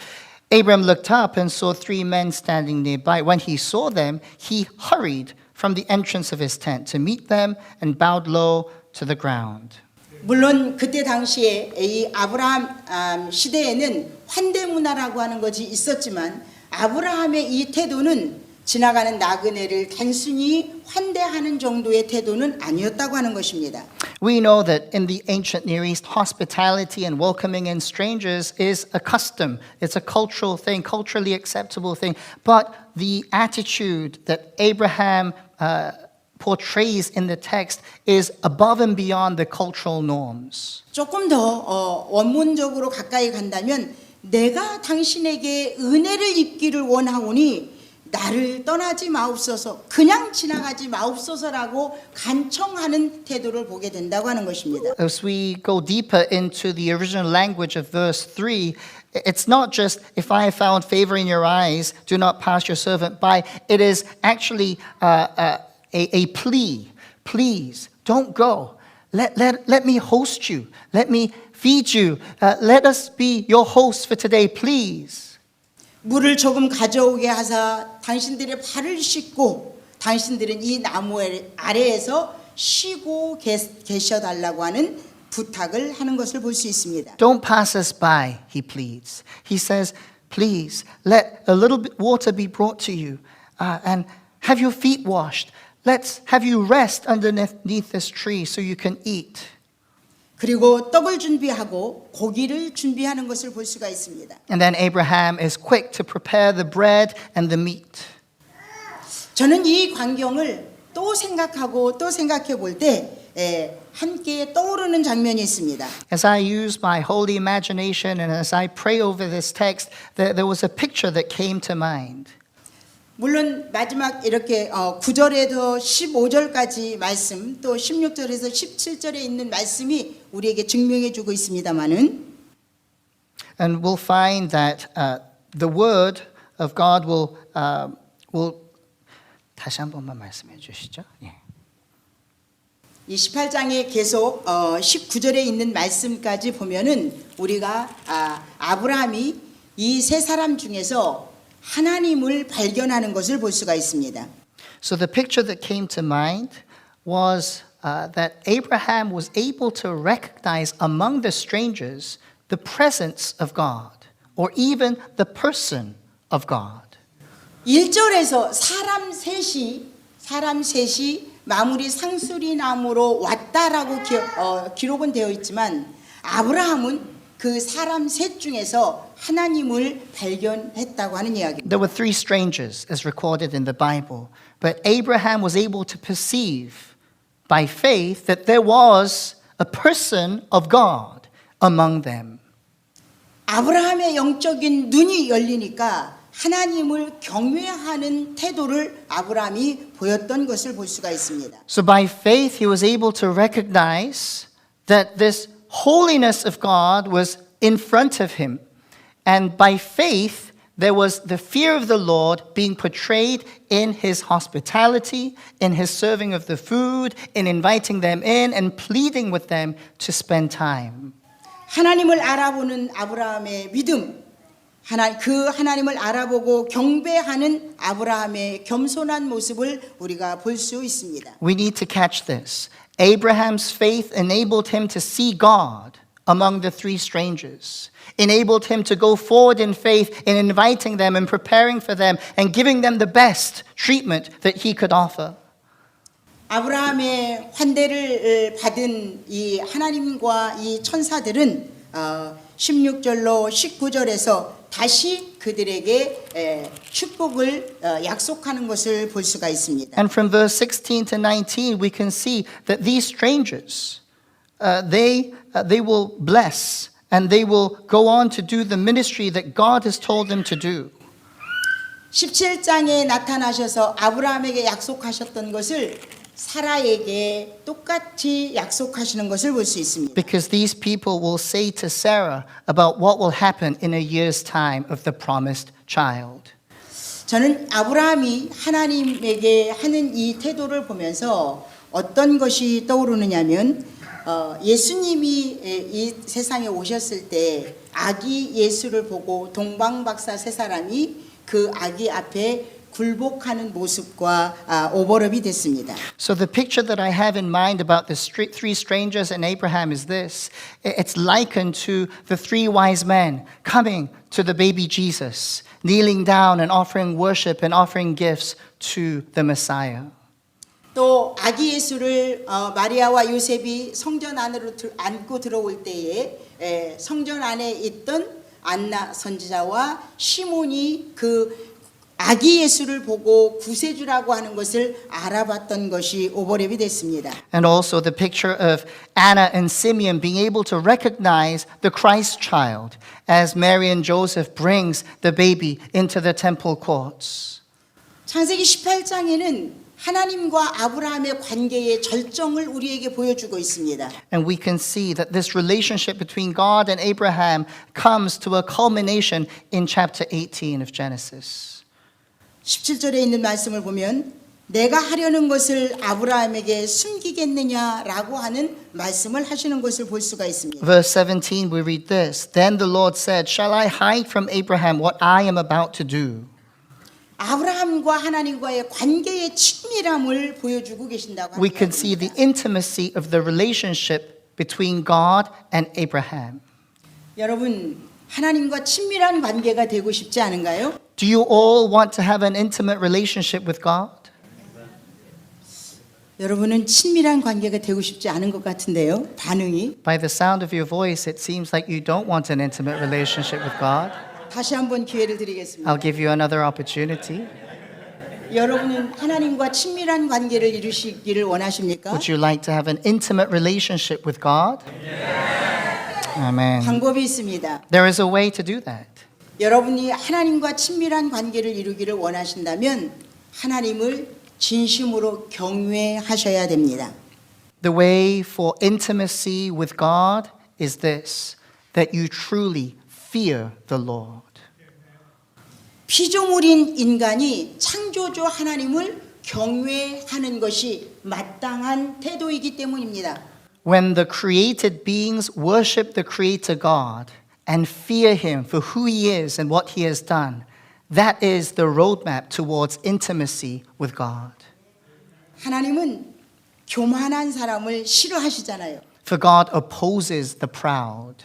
Abraham looked up and saw 3 men standing nearby. When he saw them, he hurried from the entrance of his tent to meet them and bowed low to the ground. 물론 그때 당시에 이 아브라함 시대에는 환대 문화라고 하는 것이 있었지만 아브라함의 이 태도는 지나가는 나그네를 단순히 환대하는 정도의 태도는 아니었다고 하는 것입니다. We know that in the ancient Near East, hospitality and welcoming in strangers is a custom. It's a cultural thing, culturally acceptable thing. But the attitude that Abraham portrays in the text is above and beyond the cultural norms. 조금 더 원문적으로 가까이 간다면 내가 당신에게 은혜를 입기를 원하오니 나를 떠나지 마옵소서, 그냥 지나가지 마옵소서라고 간청하는 태도를 보게 된다고 하는 것입니다. As we go deeper into the original language of verse 3, it's not just, if I have found favor in your eyes, do not pass your servant by. It is actually a plea. Please, don't go. Let me host you. Let me feed you. Let us be your host for today, please. 물을 조금 가져오게 하사 당신들의 발을 씻고 당신들은 이 나무 아래에서 쉬고 계셔달라고 하는 부탁을 하는 것을 볼 수 있습니다. Don't pass us by, he pleads. He says, Please let a little bit water be brought to you, and have your feet washed. Let's have you rest underneath this tree so you can eat. 그리고 떡을 준비하고 고기를 준비하는 것을 볼 수가 있습니다. And then Abraham is quick to prepare the bread and the meat. 저는 이 광경을 또 생각하고 또 생각해 볼 때 함께 떠오르는 장면이 있습니다. As I use my holy imagination and as I pray over this text, there was a picture that came to mind. 물론 마지막 이렇게 9절에서 15절까지 말씀 또 16절에서 17절에 있는 말씀이 우리에게 증명해 주고 있습니다마는 And we'll find that the word of God will 다시 한 번만 말씀해 주시죠. 예. 이 18장에 계속 19절에 있는 말씀까지 보면은 우리가 아브라함이 이 세 사람 중에서 하나님을 발견하는 것을 볼 수가 있습니다. So the picture that came to mind was that Abraham was able to recognize among the strangers the presence of God or even the person of God. 1절에서 사람 셋이 마무리 상수리 나무로 왔다라고 기록은 되어 있지만 아브라함은 그 사람 셋 중에서 하나님을 발견했다고 하는 이야기입니다. There were three strangers as recorded in the Bible, but Abraham was able to perceive by faith that there was a person of God among them. 아브라함의 영적인 눈이 열리니까 하나님을 경외하는 태도를 아브라함이 보였던 것을 볼 수가 있습니다. So by faith he was able to recognize that this holiness of God was in front of him. And by faith there was the fear of the Lord being portrayed in his hospitality, in his serving of the food, in inviting them in and pleading with them to spend time. 하나님을 알아보는 아브라함의 믿음, 하나님을 알아보고 경배하는 아브라함의 겸손한 모습을 우리가 볼 수 있습니다. We need to catch this. Abraham's faith enabled him to see God among the three strangers, enabled him to go forward in faith in inviting them and preparing for them and giving them the best treatment that he could offer. 아브라함의 환대를 받은 이 하나님과 이 천사들은 16절로 19절에서 다시 그들에게 축복을 약속하는 것을 볼 수가 있습니다. And from verse 16 to 19 we can see that these strangers they will bless and they will go on to do the ministry that God has told them to do. 17장에 나타나셔서 아브라함에게 약속하셨던 것을 사라에게 똑같이 약속하시는 것을 볼 수 있습니다. Because these people will say to Sarah about what will happen in a year's time of the promised child. 저는 아브라함이 하나님에게 하는 이 태도를 보면서 어떤 것이 떠오르느냐면 예수님이 이 세상에 오셨을 때 아기 예수를 보고 동방박사 세 사람이 그 아기 앞에 굴복하는 모습과 오버랩이 됐습니다. So the picture that I have in mind about the three strangers and Abraham is this. It's likened to the three wise men coming to the baby Jesus, kneeling down and offering worship and offering gifts to the Messiah. 또 아기 예수를 마리아와 요셉이 성전 안으로 안고 들어올 때에 성전 안에 있던 안나 선지자와 시몬이 그 아기 예수를 보고 구세주라고 하는 것을 알아봤던 것이 오버랩이 됐습니다. And also the picture of Anna and Simeon being able to recognize the Christ child as Mary and Joseph brings the baby into the temple courts. 창세기 18장에는 하나님과 아브라함의 관계의 절정을 우리에게 보여주고 있습니다. And we can see that this relationship between God and Abraham comes to a culmination in chapter 18 of Genesis. 17절에 있는 말씀을 보면 내가 하려는 것을 아브라함에게 숨기겠느냐라고 하는 말씀을 하시는 것을 볼 수가 있습니다. Verse 17 we read this. Then the Lord said, Shall I hide from Abraham what I am about to do? 아브라함과 하나님과의 관계의 친밀함을 보여주고 계신다고 We can see the intimacy of the relationship between God and Abraham. 여러분 하나님과 친밀한 관계가 되고 싶지 않은가요? Do you all want to have an intimate relationship with God? 여러분은 친밀한 관계가 되고 싶지 않은 것 같은데요. 반응이. By the sound of your voice, it seems like you don't want an intimate relationship with God. 다시 한번 기회를 드리겠습니다. I'll give you another opportunity. 여러분은 하나님과 친밀한 관계를 이루시기를 원하십니까? Would you like to have an intimate relationship with God? Amen. 방법이 있습니다. There is a way to do that. 여러분이 하나님과 친밀한 관계를 이루기를 원하신다면 하나님을 진심으로 경외하셔야 됩니다. The way for intimacy with God is this, that you truly fear the Lord. 피조물인 인간이 창조주 하나님을 경외하는 것이 마땅한 태도이기 때문입니다. When the created beings worship the Creator God and fear Him for who He is and what He has done, that is the roadmap towards intimacy with God. 하나님은 교만한 사람을 싫어하시잖아요. For God opposes the proud.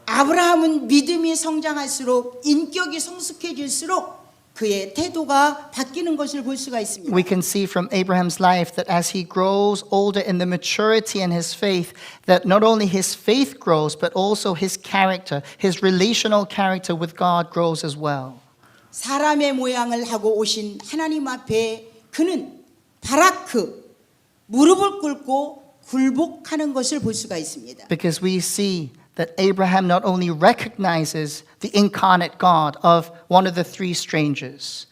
아브라함은 믿음이 성장할수록 인격이 성숙해질수록 그의 태도가 바뀌는 것을 볼 수가 있습니다. We can see from Abraham's life that as he grows older in the maturity in his faith, that not only his faith grows, but also his character, his relational character with God grows as well. 사람의 모양을 하고 오신 하나님 앞에 그는 바라크, 무릎을 꿇고 굴복하는 것을 볼 수가 있습니다. Because we see that Abraham not only recognizes the incarnate God of one of the three strangers,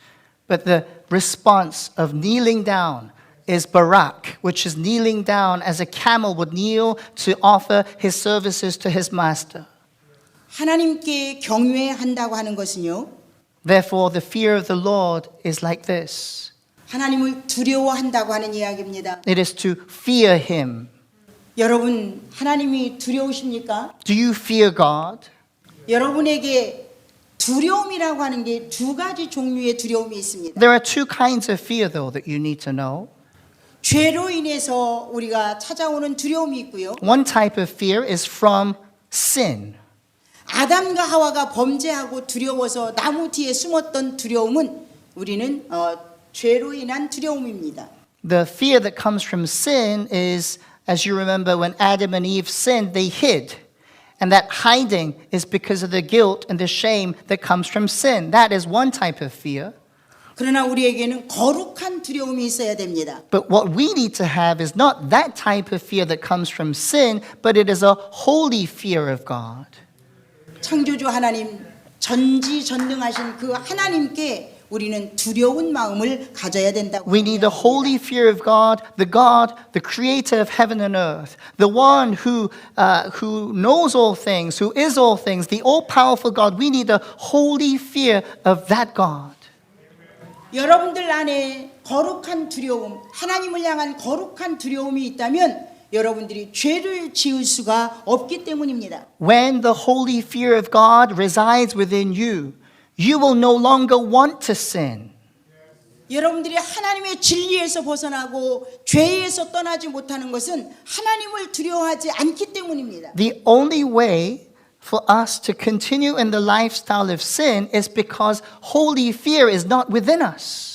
but the response of kneeling down is Barak, which is kneeling down as a camel would kneel to offer his services to his master. 하나님께 경외한다고 하는 것은요, Therefore, the fear of the Lord is like this. 하나님을 두려워한다고 하는 이야기입니다. It is to fear him. 여러분, 하나님이 두려우십니까? Do you fear God? 여러분에게 두려움이라고 하는 게 두 가지 종류의 두려움이 있습니다. There are two kinds of fear, though, that you need to know. 죄로 인해서 우리가 찾아오는 두려움이 있고요. One type of fear is from sin. 아담과 하와가 범죄하고 두려워서 나무 뒤에 숨었던 두려움은 우리는 죄로 인한 두려움입니다. The fear that comes from sin is, as you remember, when Adam and Eve sinned, they hid. And that hiding is because of the guilt and the shame that comes from sin. That is one type of fear. 그러나 우리에게는 거룩한 두려움이 있어야 됩니다. But what we need to have is not that type of fear that comes from sin, but it is a holy fear of God. 창조주 하나님, 전지전능하신 그 하나님께 우리는 두려운 마음을 가져야 된다고. We need a holy fear of God, the creator of heaven and earth, the one who knows all things, who is all things, the all-powerful God. We need a holy fear of that God. 여러분들 안에 거룩한 두려움, 하나님을 향한 거룩한 두려움이 있다면 여러분들이 죄를 지을 수가 없기 때문입니다. When the holy fear of God resides within you, you will no longer want to sin. 여러분들이 하나님의 진리에서 벗어나고 죄에서 떠나지 못하는 것은 하나님을 두려워하지 않기 때문입니다. The only way for us to continue in the lifestyle of sin is because holy fear is not within us.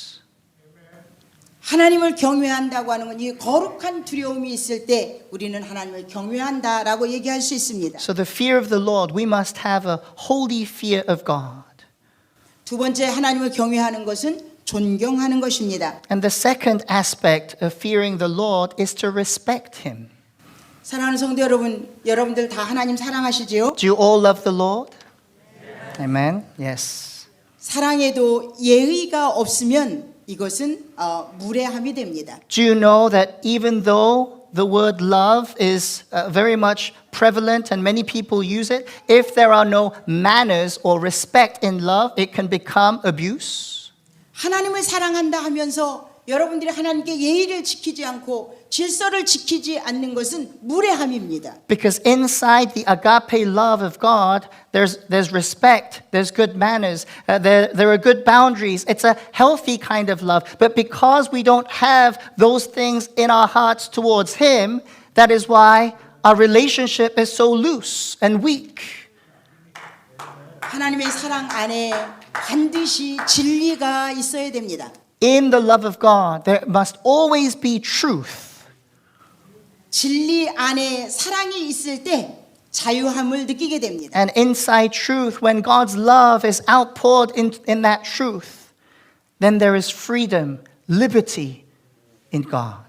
하나님을 경외한다고 하는 건 이 거룩한 두려움이 있을 때 우리는 하나님을 경외한다라고 얘기할 수 있습니다. So the fear of the Lord, we must have a holy fear of God. 두 번째 하나님을 경외하는 것은 존경하는 것입니다. And the second aspect of fearing the Lord is to respect Him. 사랑하는 성도 여러분, 여러분들 다 하나님 사랑하시지요? Do you all love the Lord? Amen. Yes. 사랑에도 예의가 없으면 이것은 무례함이 됩니다. Do you know that even though the word love is very much prevalent and many people use it, if there are no manners or respect in love, it can become abuse? 하나님을 사랑한다 하면서 여러분들이 하나님께 예의를 지키지 않고 질서를 지키지 않는 것은 무례함입니다. Because inside the agape love of God, there's respect, there's good manners, there are good boundaries. It's a healthy kind of love. But because we don't have those things in our hearts towards Him, that is why our relationship is so loose and weak. 하나님의 사랑 안에 반드시 진리가 있어야 됩니다. In the love of God, there must always be truth. 진리 안에 사랑이 있을 때 자유함을 느끼게 됩니다. And inside truth, when God's love is outpoured in that truth, then there is freedom, liberty in God.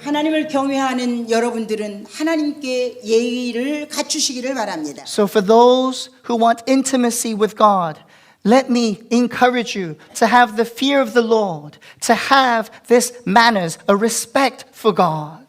하나님을 경외하는 여러분들은 하나님께 예의를 갖추시기를 바랍니다. So for those who want intimacy with God, let me encourage you to have the fear of the Lord, to have this manners, a respect for God.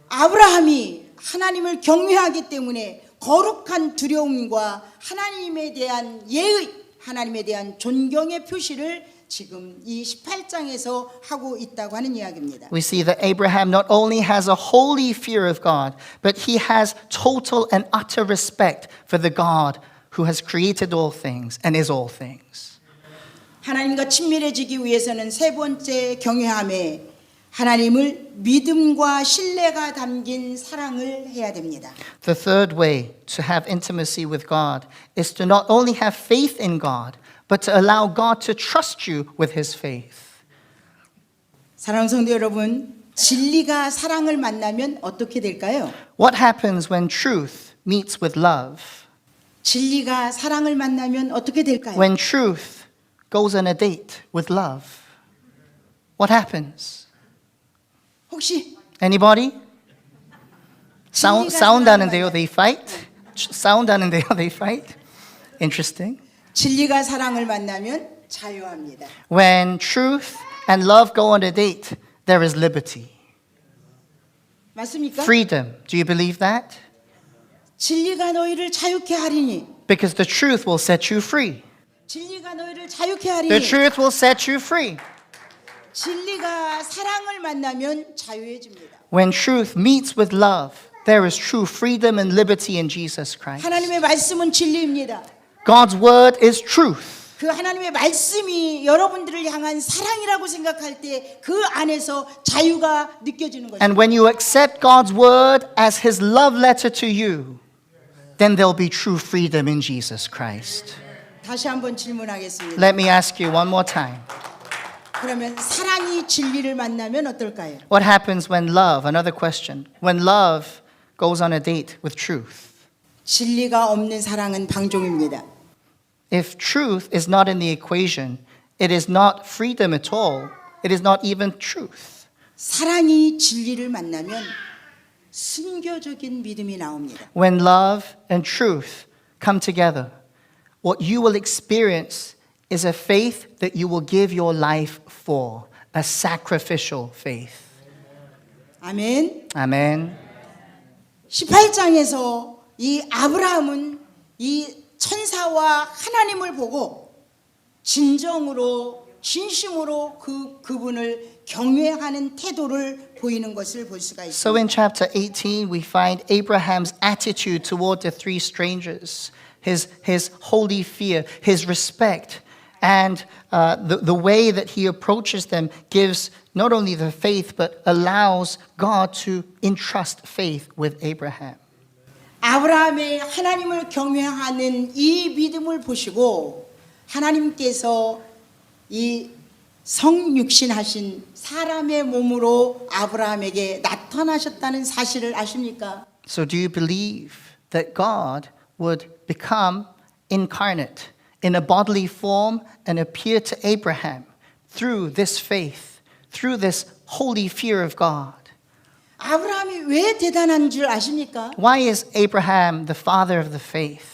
아브라함이 하나님을 경외하기 때문에 거룩한 두려움과 하나님에 대한 예의, 하나님에 대한 존경의 표시를 지금 이 18장에서 하고 있다고 하는 이야기입니다. We see that Abraham not only has a holy fear of God, but he has total and utter respect for the God who has created all things and is all things. 하나님과 친밀해지기 위해서는 세 번째 경외함에 하나님을 믿음과 신뢰가 담긴 사랑을 해야 됩니다. The third way to have intimacy with God is to not only have faith in God, but to allow God to trust you with his faith. 사랑하는 성도 여러분, 진리가 사랑을 만나면 어떻게 될까요? What happens when truth meets with love? 진리가 사랑을 만나면 어떻게 될까요? When truth goes on a date with love, what happens? 혹시 Anybody? 진리가 Sound 하는데요, 사랑을 they fight? Sound 하는데요, they fight? Interesting. 진리가 사랑을 만나면 자유합니다. When truth and love go on a date, there is liberty. 맞습니까? Freedom. Do you believe that? 진리가 너희를 자유케 하리니. Because the truth will set you free. 진리가 너희를 자유케 The 하리니. truth will set you free. 진리가 사랑을 만나면 자유해집니다. When truth meets with love, there is true freedom and liberty in Jesus Christ. 하나님의 말씀은 진리입니다. God's word is truth. 그 하나님의 말씀이 여러분들을 향한 사랑이라고 생각할 때 그 안에서 자유가 느껴지는 것입니다. And when you accept God's word as his love letter to you, then there'll be true freedom in Jesus Christ. 다시 한번 질문하겠습니다. Let me ask you one more time. 그러면 사랑이 진리를 만나면 어떨까요? What happens when love, another question, when love goes on a date with truth? 진리가 없는 사랑은 방종입니다. If truth is not in the equation, it is not freedom at all. It is not even truth. 사랑이 진리를 만나면 순교적인 믿음이 나옵니다. When love and truth come together, what you will experience is a faith that you will give your life for, a sacrificial faith. 아멘. Amen. 18장에서 이 아브라함은 이 천사와 하나님을 보고 진정으로 진심으로 그분을 경외하는 태도를 보이는 것을 볼 수가 So 있습니다. in chapter 18, we find Abraham's attitude toward the three strangers, his holy fear, his respect, and the way that he approaches them gives not only the faith, but allows God to entrust faith with Abraham. 아브라함의 하나님을 경외하는 이 믿음을 보시고 하나님께서 이 성육신하신 사람의 몸으로 아브라함에게 나타나셨다는 사실을 아십니까? So do you believe that God would become incarnate in a bodily form and appear to Abraham through this faith, through this holy fear of God? 아브라함이 왜 대단한 줄 아십니까? Why is Abraham the father of the faith?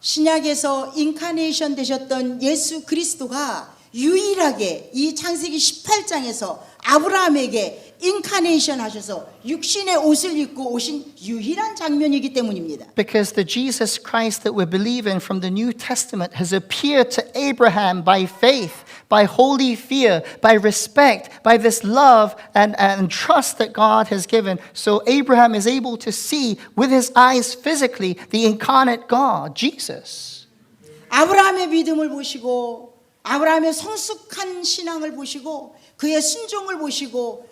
신약에서 인카네이션 되셨던 예수 그리스도가 유일하게 이 창세기 18장에서 아브라함에게 인카네이션 하셔서 육신의 옷을 입고 오신 유일한 장면이기 때문입니다. Because the Jesus Christ that we believe in from the New Testament has appeared to Abraham by faith, by holy fear, by respect, by this love and trust that God has given. So Abraham is able to see with his eyes physically the incarnate God, Jesus. 아브라함의 믿음을 보시고 아브라함의 성숙한 신앙을 보시고 그의 순종을 보시고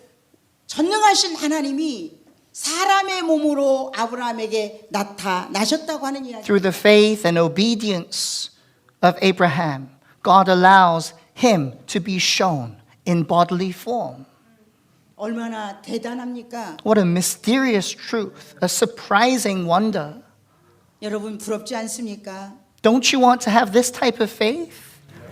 전능하신 하나님이 사람의 몸으로 아브라함에게 나타나셨다고 하는 이야기. Through the faith and obedience of Abraham, God allows him to be shown in bodily form. 얼마나 대단합니까? What a mysterious truth, a surprising wonder. 여러분 부럽지 않습니까? Don't you want to have this type of faith?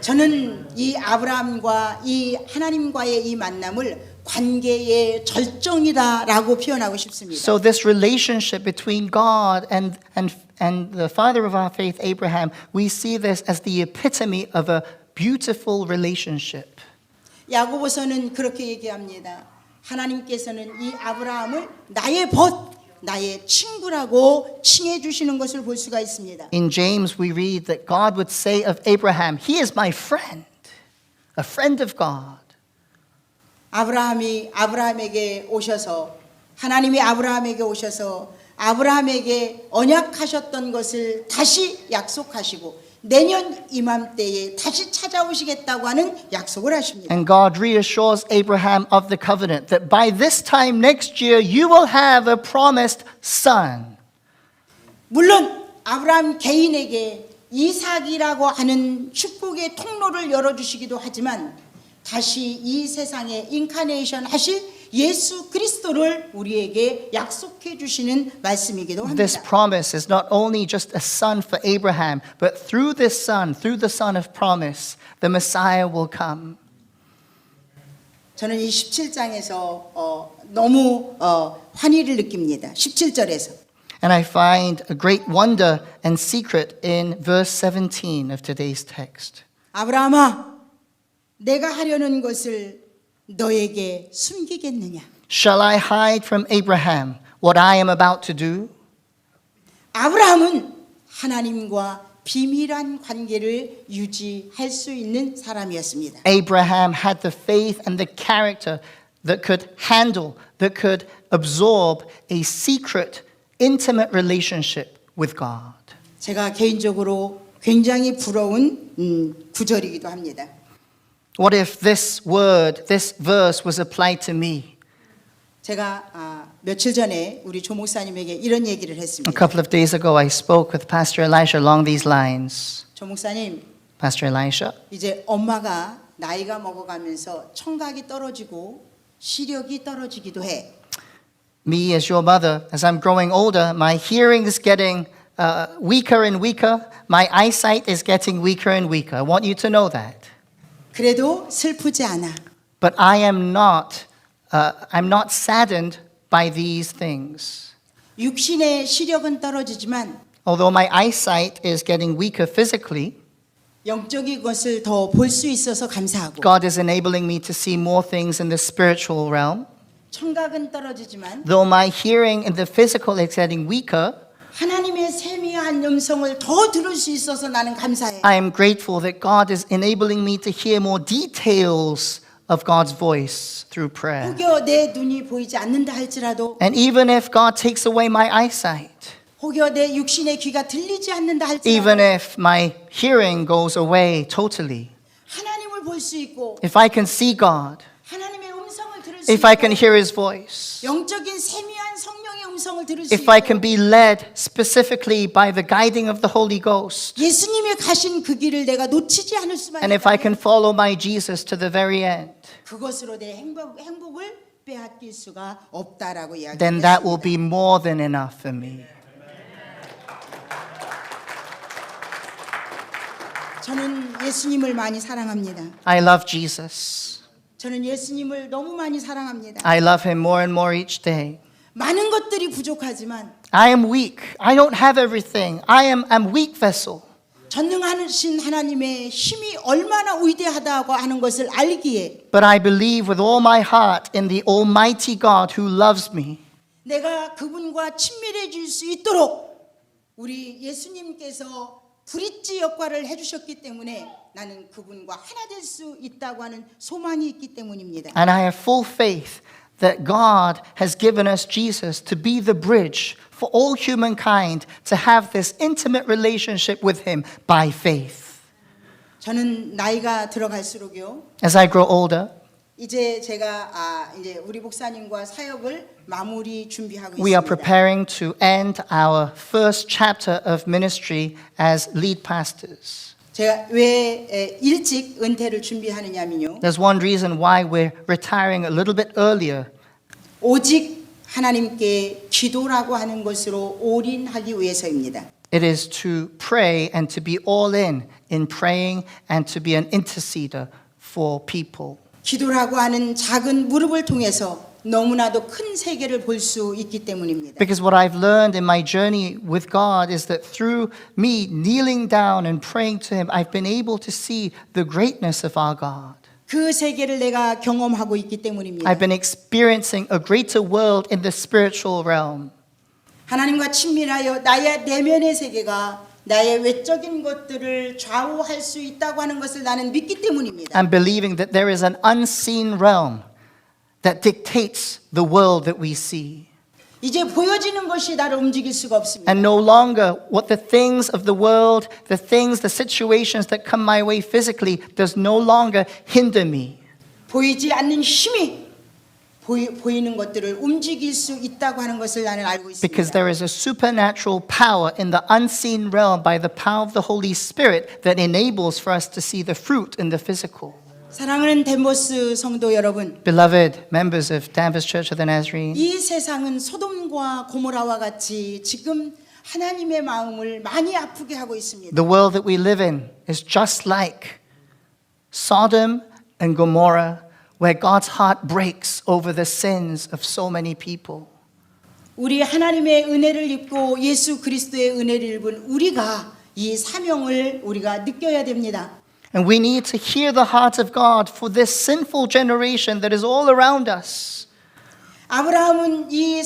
저는 이 아브라함과 이 하나님과의 이 만남을 관계의 절정이다라고 표현하고 싶습니다. So this relationship between God and the father of our faith, Abraham, we see this as the epitome of a beautiful relationship. 야고보서는 그렇게 얘기합니다. 하나님께서는 이 아브라함을 나의 친구라고 칭해 주시는 것을 볼 수가 있습니다. In James, we read that God would say of Abraham, he is my friend, a friend of God. 하나님이 아브라함에게 오셔서 아브라함에게 언약하셨던 것을 다시 약속하시고 내년 이맘때에 다시 찾아오시겠다고 하는 약속을 하십니다. And God reassures Abraham of the covenant that by this time next year you will have a promised son. 물론 아브라함 개인에게 이삭이라고 하는 축복의 통로를 열어주시기도 하지만 다시 이 세상에 인카네이션 하실 예수 그리스도를 우리에게 약속해 주시는 말씀이기도 This 합니다. promise is not only just a son for Abraham, but through this son, through the son of promise, the Messiah will come. 저는 이 17장에서 너무 환희를 느낍니다. 17절에서. And I find a great wonder and secret in verse 17 of today's text. 아브라함아, 내가 하려는 것을 너에게 숨기겠느냐? Shall I hide from Abraham what I am about to do? 아브라함은 하나님과 비밀한 관계를 유지할 수 있는 사람이었습니다. Abraham had the faith and the character that could handle, that could absorb a secret, intimate relationship with God. 제가 개인적으로 굉장히 부러운 구절이기도 합니다. What if this word, this verse was applied to me? 제가 며칠 전에 우리 조 목사님에게 이런 얘기를 A 했습니다. couple of days ago, I spoke with Pastor Elisha along these lines. 조 목사님, Pastor Elisha, 이제 엄마가 나이가 먹어가면서 청각이 떨어지고 시력이 떨어지기도 해. me as your mother, as I'm growing older, my hearing is getting weaker and weaker. My eyesight is getting weaker and weaker. I want you to know that. 그래도 슬프지 않아. But I'm not saddened by these things. 육신의 시력은 떨어지지만 Although my eyesight is getting weaker physically, 영적인 것을 더 볼 수 있어서 감사하고 God is enabling me to see more things in the spiritual realm. 청각은 떨어지지만 Though my hearing in the physical is getting weaker, 하나님의 세미한 음성을 더 들을 수 있어서 나는 감사해. I am grateful that God is enabling me to hear more details of God's voice through prayer. 혹여 내 눈이 보이지 않는다 할지라도 And even if God takes away my eyesight, 혹여 내 육신의 귀가 들리지 않는다 even 할지라도 if my hearing goes away totally, 하나님을 볼 수 있고 if I can see God, 하나님의 음성을 들을 수 if I can 있고 hear His voice, 영적인 세미한 성령의 음성을 들을 수 if I 있고 can be led specifically by the guiding of the Holy Ghost, 예수님이 가신 그 길을 내가 놓치지 않을 수만 and if I 있다면 can follow my Jesus to the very end, 그것으로 내 행복을 빼앗길 수가 없다라고 then that will 이야기했습니다. be more than enough for me. 저는 예수님을 많이 사랑합니다. I love Jesus. 저는 예수님을 너무 많이 사랑합니다. I love Him more and more each day. 많은 것들이 부족하지만 I am weak. I don't have everything. I'm weak vessel. 전능하신 하나님의 힘이 얼마나 위대하다고 하는 것을 알기에 But I believe with all my heart in the Almighty God who loves me. 내가 그분과 친밀해질 수 있도록 우리 예수님께서 브릿지 역할을 해주셨기 때문에 나는 그분과 하나 될 수 있다고 하는 소망이 있기 때문입니다. And I have full faith that God has given us Jesus to be the bridge for all humankind to have this intimate relationship with Him by faith. 저는 나이가 들어갈수록요 As I grow older, 이제 제가 이제 우리 목사님과 사역을 마무리 준비하고 We are 있습니다. preparing to end our first chapter of ministry as lead pastors. 제가 왜 일찍 은퇴를 준비하느냐면요. There's one reason why we're retiring a little bit earlier. 오직 하나님께 기도라고 하는 것으로 올인하기 위해서입니다. It is to pray and to be all in praying and to be an interceder for people. 기도라고 하는 작은 무릎을 통해서 너무나도 큰 세계를 볼 수 있기 때문입니다. Because what I've learned in my journey with God is that through me kneeling down and praying to Him, I've been able to see the greatness of our God. 그 세계를 내가 경험하고 있기 때문입니다. I've been experiencing a greater world in the spiritual realm. 하나님과 친밀하여 나의 내면의 세계가 나의 외적인 것들을 좌우할 수 있다고 하는 것을 나는 믿기 때문입니다. And believing that there is an unseen realm that dictates the world that we see. 이제 보여지는 것이 나를 움직일 수가 없습니다. And no longer what the things of the world, the things, the situations that come my way physically does no longer hinder me. 보이지 않는 힘이 보이는 것들을 움직일 수 있다고 하는 것을 나는 알고 Because 있습니다. there is a supernatural power in the unseen realm by the power of the Holy Spirit that enables for us to see the fruit in the physical. 사랑하는 덴버스 성도 여러분, Beloved members of Danvers Church of the Nazarene, 이 세상은 소돔과 고모라와 같이 지금 하나님의 마음을 많이 아프게 하고 있습니다. the world that we live in is just like Sodom and Gomorrah, where God's heart breaks over the sins of so many people. 우리 하나님의 은혜를 입고 예수 그리스도의 은혜를 입은 우리가 이 사명을 우리가 느껴야 됩니다. And we need to hear the heart of God for this sinful generation that is all around us. 아브라함은 이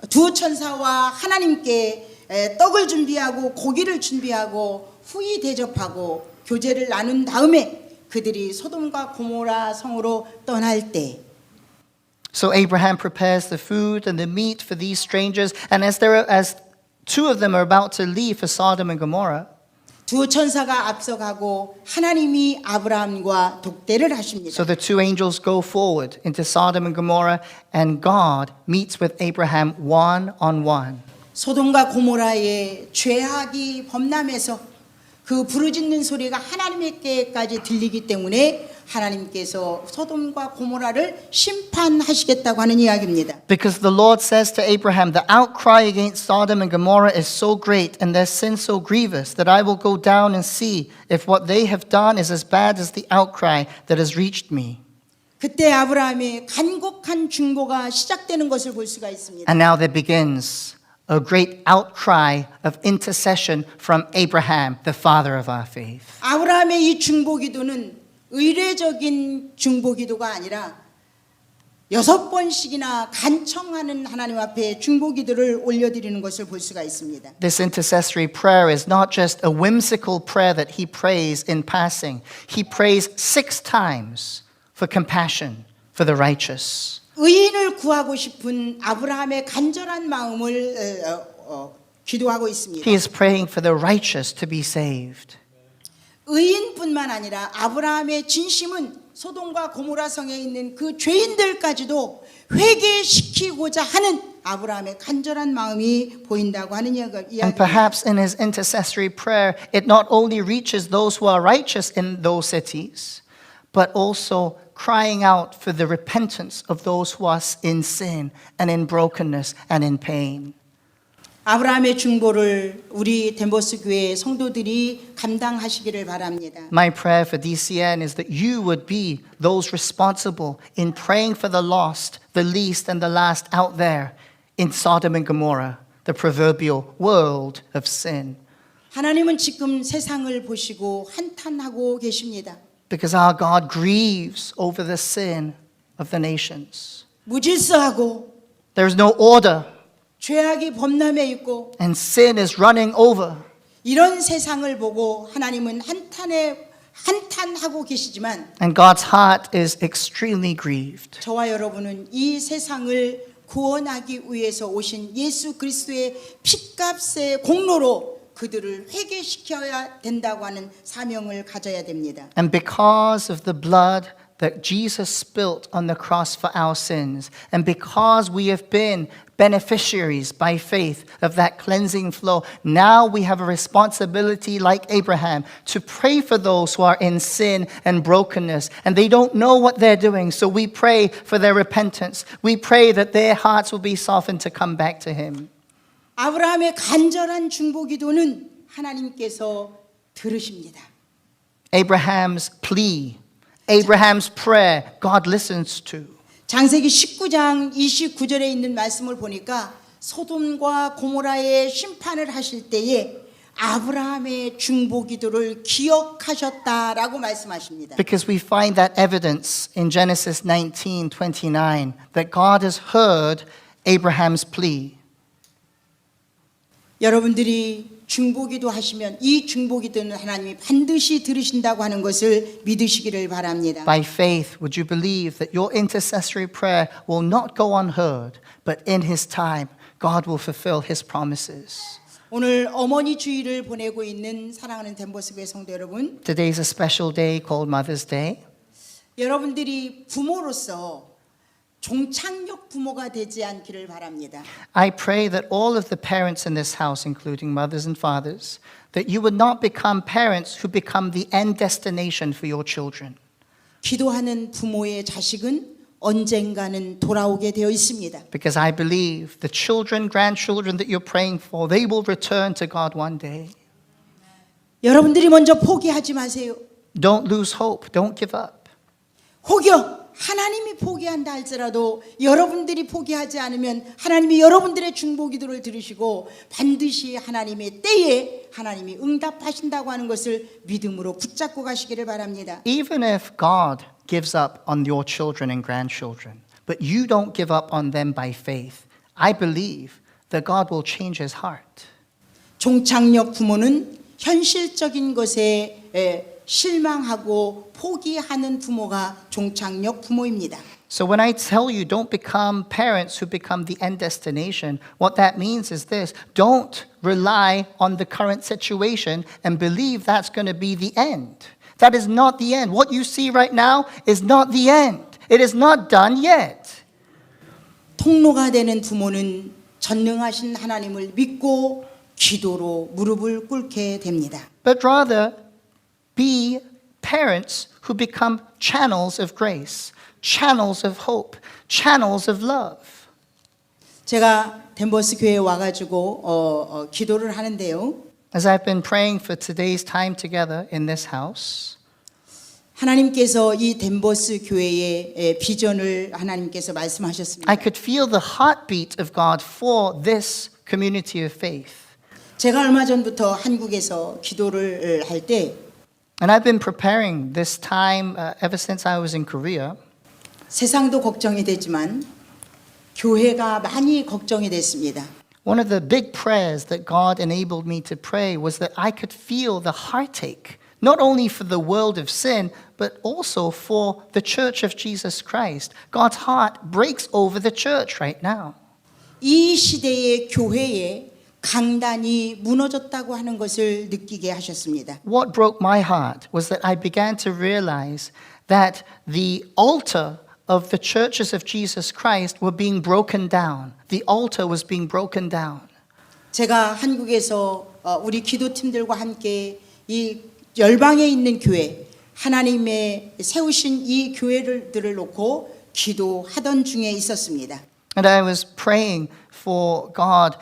두 천사와 하나님께 떡을 준비하고 고기를 준비하고 후히 대접하고 교제를 나눈 다음에 그들이 소돔과 고모라 성으로 떠날 때 So Abraham prepares the food and the meat for these strangers, and as two of them are about to leave for Sodom and Gomorrah, 두 천사가 앞서가고 하나님이 아브라함과 독대를 하십니다. so the two angels go forward into Sodom and Gomorrah, and God meets with Abraham one on one. 소돔과 고모라의 죄악이 범람해서 그 부르짖는 소리가 하나님께까지 들리기 때문에 하나님께서 소돔과 고모라를 심판하시겠다고 하는 이야기입니다. Because the Lord says to Abraham, the outcry against Sodom and Gomorrah is so great and their sin so grievous that I will go down and see if what they have done is as bad as the outcry that has reached me. 그때 아브라함의 간곡한 중보가 시작되는 것을 볼 수가 있습니다. And now there begins a great outcry of intercession from Abraham, the father of our faith. 아브라함의 이 중보기도는 의례적인 중보기도가 아니라 6번씩이나 간청하는 하나님 앞에 중보기도를 올려드리는 것을 볼 수가 있습니다. This intercessory prayer is not just a whimsical prayer that he prays in passing. He prays 6 times for compassion for the righteous. 의인을 구하고 싶은 아브라함의 간절한 마음을 기도하고 있습니다. He is praying for the righteous to be saved. 의인뿐만 아니라 아브라함의 진심은 소돔과 고모라 성에 있는 그 죄인들까지도 회개시키고자 하는 아브라함의 간절한 마음이 보인다고 하는 And 이야기입니다. perhaps in his intercessory prayer, it not only reaches those who are righteous in those cities, but also crying out for the repentance of those who are in sin and in brokenness and in pain. 아브라함의 중보를 우리 덴버스 교회 성도들이 감당하시기를 바랍니다. My prayer for DCN is that you would be those responsible in praying for the lost, the least, and the last out there in Sodom and Gomorrah, the proverbial world of sin. 하나님은 지금 세상을 보시고 한탄하고 계십니다. Because our God grieves over the sin of the nations. 무질서하고 There is no order, 죄악이 범람해 있고 and sin is running over. 이런 세상을 보고 하나님은 한탄하고 계시지만 And God's heart is extremely grieved. 저와 여러분은 이 세상을 구원하기 위해서 오신 예수 그리스도의 핏값의 공로로 그들을 회개시켜야 된다고 하는 사명을 가져야 됩니다. And because of the blood that Jesus spilt on the cross for our sins. And because we have been beneficiaries by faith of that cleansing flow, now we have a responsibility like Abraham to pray for those who are in sin and brokenness. And they don't know what they're doing. So we pray for their repentance. We pray that their hearts will be softened to come back to him. 아브라함의 간절한 중보기도는 하나님께서 들으십니다. Abraham's plea, Abraham's prayer, God listens to. 창세기 19장 29절에 있는 말씀을 보니까 소돔과 고모라의 심판을 하실 때에 아브라함의 중보기도를 기억하셨다라고 말씀하십니다. Because we find that evidence in Genesis 19:29 that God has heard Abraham's plea. 여러분들이 중보기도 하시면 이 중보기도는 하나님이 반드시 들으신다고 하는 것을 믿으시기를 바랍니다. By faith, would you believe that your intercessory prayer will not go unheard, but in His time, God will fulfill His promises? 오늘 어머니 주일을 보내고 있는 사랑하는 덴버스교회 성도 여러분, Today is a special day called Mother's Day. 여러분들이 부모로서 종착역 부모가 되지 않기를 바랍니다. I pray that all of the parents in this house, including mothers and fathers, that you would not become parents who become the end destination for your children. 기도하는 부모의 자식은 언젠가는 돌아오게 되어 있습니다. Because I believe the children, grandchildren that you're praying for, they will return to God one day. 여러분들이 먼저 포기하지 마세요. Don't lose hope. Don't give up. 혹여 하나님이 포기한다 할지라도 여러분들이 포기하지 않으면 하나님이 여러분들의 중보기도를 들으시고 반드시 하나님의 때에 하나님이 응답하신다고 하는 것을 믿음으로 붙잡고 가시기를 바랍니다. Even if God gives up on your children and grandchildren, but you don't give up on them by faith, I believe that God will change His heart. 종착역 부모는 현실적인 것에 실망하고 포기하는 부모가 종착역 부모입니다. So when I tell you don't become parents who become the end destination, what that means is this: don't rely on the current situation and believe that's going to be the end. That is not the end. What you see right now is not the end. It is not done yet. 통로가 되는 부모는 전능하신 하나님을 믿고 기도로 무릎을 꿇게 됩니다. But rather, be parents who become channels of grace, channels of hope, channels of love. 제가 덴버스 교회에 와가지고 기도를 하는데요. As I've been praying for today's time together in this house, 하나님께서 이 덴버스 교회의 비전을 하나님께서 말씀하셨습니다. I could feel the heartbeat of God for this community of faith. 제가 얼마 전부터 한국에서 기도를 할 때 And I've been preparing this time ever since I was in Korea. 세상도 걱정이 되지만 교회가 많이 걱정이 됐습니다. One of the big prayers that God enabled me to pray was that I could feel the heartache, not only for the world of sin, but also for the church of Jesus Christ. God's heart breaks over the church right now. 이 시대의 교회에 강단이 무너졌다고 하는 것을 느끼게 하셨습니다. What broke my heart was that I began to realize that the altar of the churches of Jesus Christ were being broken down. The altar was being broken down. 제가 한국에서 우리 기도팀들과 함께 이 열방에 있는 교회, 하나님의 세우신 이 교회들을 놓고 기도하던 중에 있었습니다. And I was praying for God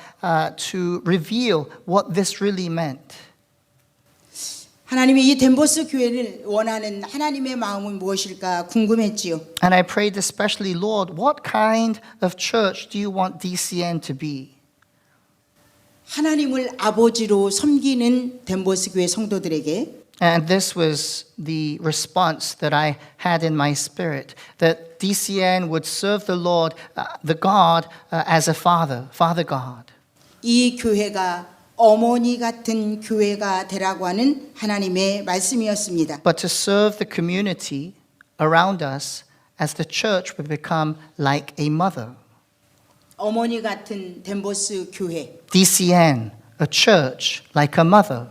to reveal what this really meant. 하나님이 이 덴버스 교회를 원하는 하나님의 마음은 무엇일까 궁금했지요. And I prayed especially, Lord, what kind of church do you want DCN to be? 하나님을 아버지로 섬기는 덴버스 교회 성도들에게 And this was the response that I had in my spirit, that DCN would serve the Lord, the God, as a father, Father God. 이 교회가 어머니 같은 교회가 되라고 하는 하나님의 말씀이었습니다. But to serve the community around us as the church would become like a mother. 어머니 같은 덴버스 교회. DCN, a church like a mother.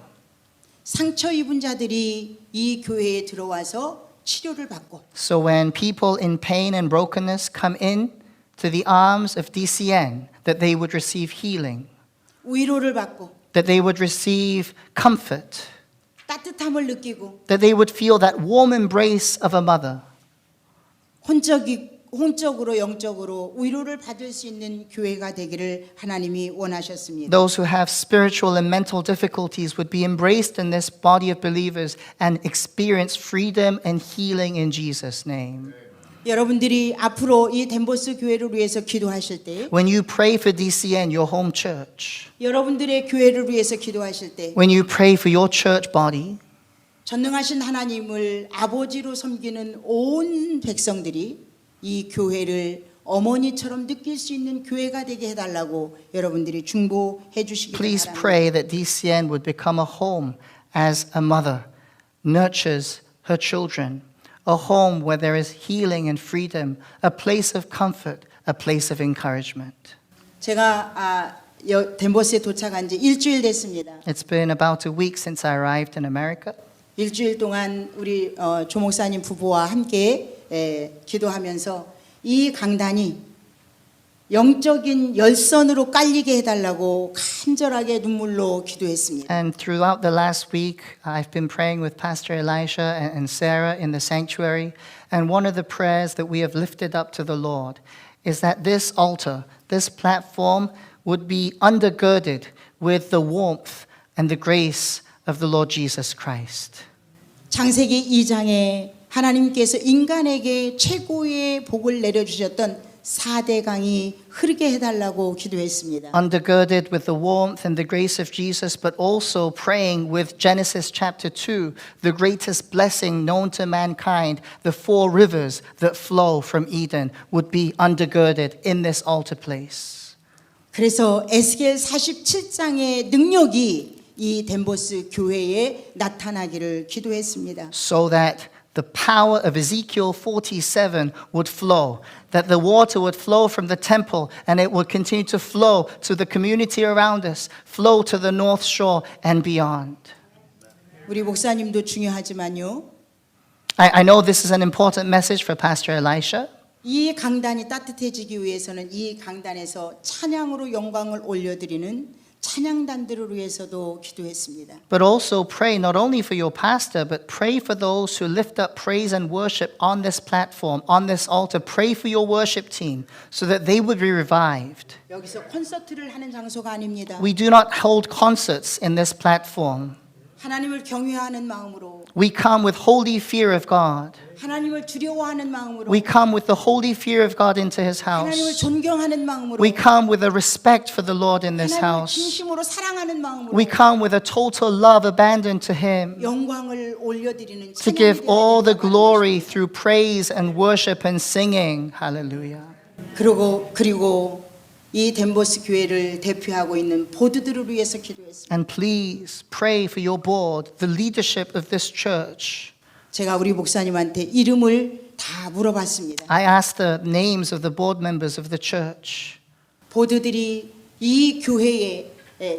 상처 입은 자들이 이 교회에 들어와서 치료를 받고 So when people in pain and brokenness come in to the arms of DCN, that they would receive healing, 위로를 받고 that they would receive comfort, 따뜻함을 느끼고 that they would feel that warm embrace of a mother. 혼적으로 영적으로 위로를 받을 수 있는 교회가 되기를 하나님이 원하셨습니다. Those who have spiritual and mental difficulties would be embraced in this body of believers and experience freedom and healing in Jesus' name. 여러분들이 앞으로 이 덴버스 교회를 위해서 기도하실 때, When you pray for DCN, your home church, 여러분들의 교회를 위해서 기도하실 때, when you pray for your church body, 전능하신 하나님을 아버지로 섬기는 온 백성들이 이 교회를 어머니처럼 느낄 수 있는 교회가 되게 해달라고 여러분들이 중보해 주시기 please 바랍니다. pray that DCN would become a home as a mother nurtures her children, a home where there is healing and freedom, a place of comfort, a place of encouragement. 제가 덴버스에 도착한 지 일주일 됐습니다. It's been about a week since I arrived in America. 일주일 동안 우리 조 목사님 부부와 함께 기도하면서 이 강단이 영적인 열선으로 깔리게 해달라고 간절하게 눈물로 기도했습니다. And throughout the last week, I've been praying with Pastor Elisha and Sarah in the sanctuary. And one of the prayers that we have lifted up to the Lord is that this altar, this platform, would be undergirded with the warmth and the grace of the Lord Jesus Christ. 창세기 2장에 하나님께서 인간에게 최고의 복을 내려주셨던 4대강이 흐르게 해달라고 기도했습니다. Undergirded with the warmth and the grace of Jesus, but also praying with Genesis chapter 2, the greatest blessing known to mankind, the 4 rivers that flow from Eden would be undergirded in this altar place. 그래서 에스겔 47장의 능력이 이 덴버스 교회에 나타나기를 기도했습니다. So that the power of Ezekiel 47 would flow, that the water would flow from the temple and it would continue to flow to the community around us, flow to the North Shore and beyond. 우리 목사님도 중요하지만요. I know this is an important message for Pastor Elisha. 이 강단이 따뜻해지기 위해서는 이 강단에서 찬양으로 영광을 올려드리는 찬양단들을 위해서도 기도했습니다. But also pray not only for your pastor, but pray for those who lift up praise and worship on this platform, on this altar. Pray for your worship team so that they would be revived. 여기서 콘서트를 하는 장소가 아닙니다. We do not hold concerts in this platform. 하나님을 경외하는 마음으로, We come with holy fear of God. 하나님을 두려워하는 마음으로, We come with the holy fear of God into His 하나님을 house. 존경하는 마음으로, We come with a respect for the Lord in this 하나님을 house. 진심으로 사랑하는 마음으로 We come with a total love abandoned to Him 영광을 올려드리는 to give all the 찬양이 glory through praise and worship and singing. Hallelujah. 그리고 이 덴버스 교회를 대표하고 있는 보드들을 위해서 기도했습니다. And please pray for your board, the leadership of this church. 제가 우리 목사님한테 이름을 다 물어봤습니다. I asked the names of the board members of the church. 보드들이 이 교회의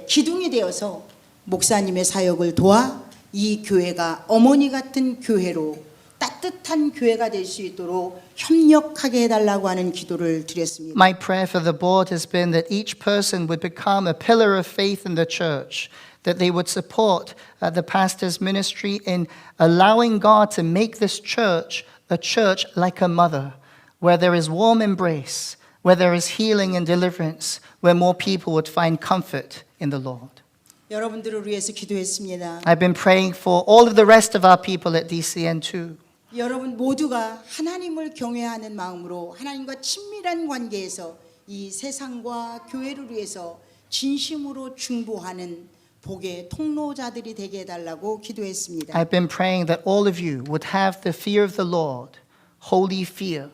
기둥이 되어서 목사님의 사역을 도와 이 교회가 어머니 같은 교회로 따뜻한 교회가 될 수 있도록 협력하게 해달라고 하는 기도를 드렸습니다. My prayer for the board has been that each person would become a pillar of faith in the church, that they would support the pastor's ministry in allowing God to make this church a church like a mother, where there is warm embrace, where there is healing and deliverance, where more people would find comfort in the Lord. 여러분들을 위해서 기도했습니다. I've been praying for all of the rest of our people at DCN too. 여러분 모두가 하나님을 경외하는 마음으로 하나님과 친밀한 관계에서 이 세상과 교회를 위해서 진심으로 중보하는 복의 통로자들이 되게 해달라고 기도했습니다. I've been praying that all of you would have the fear of the Lord, holy fear,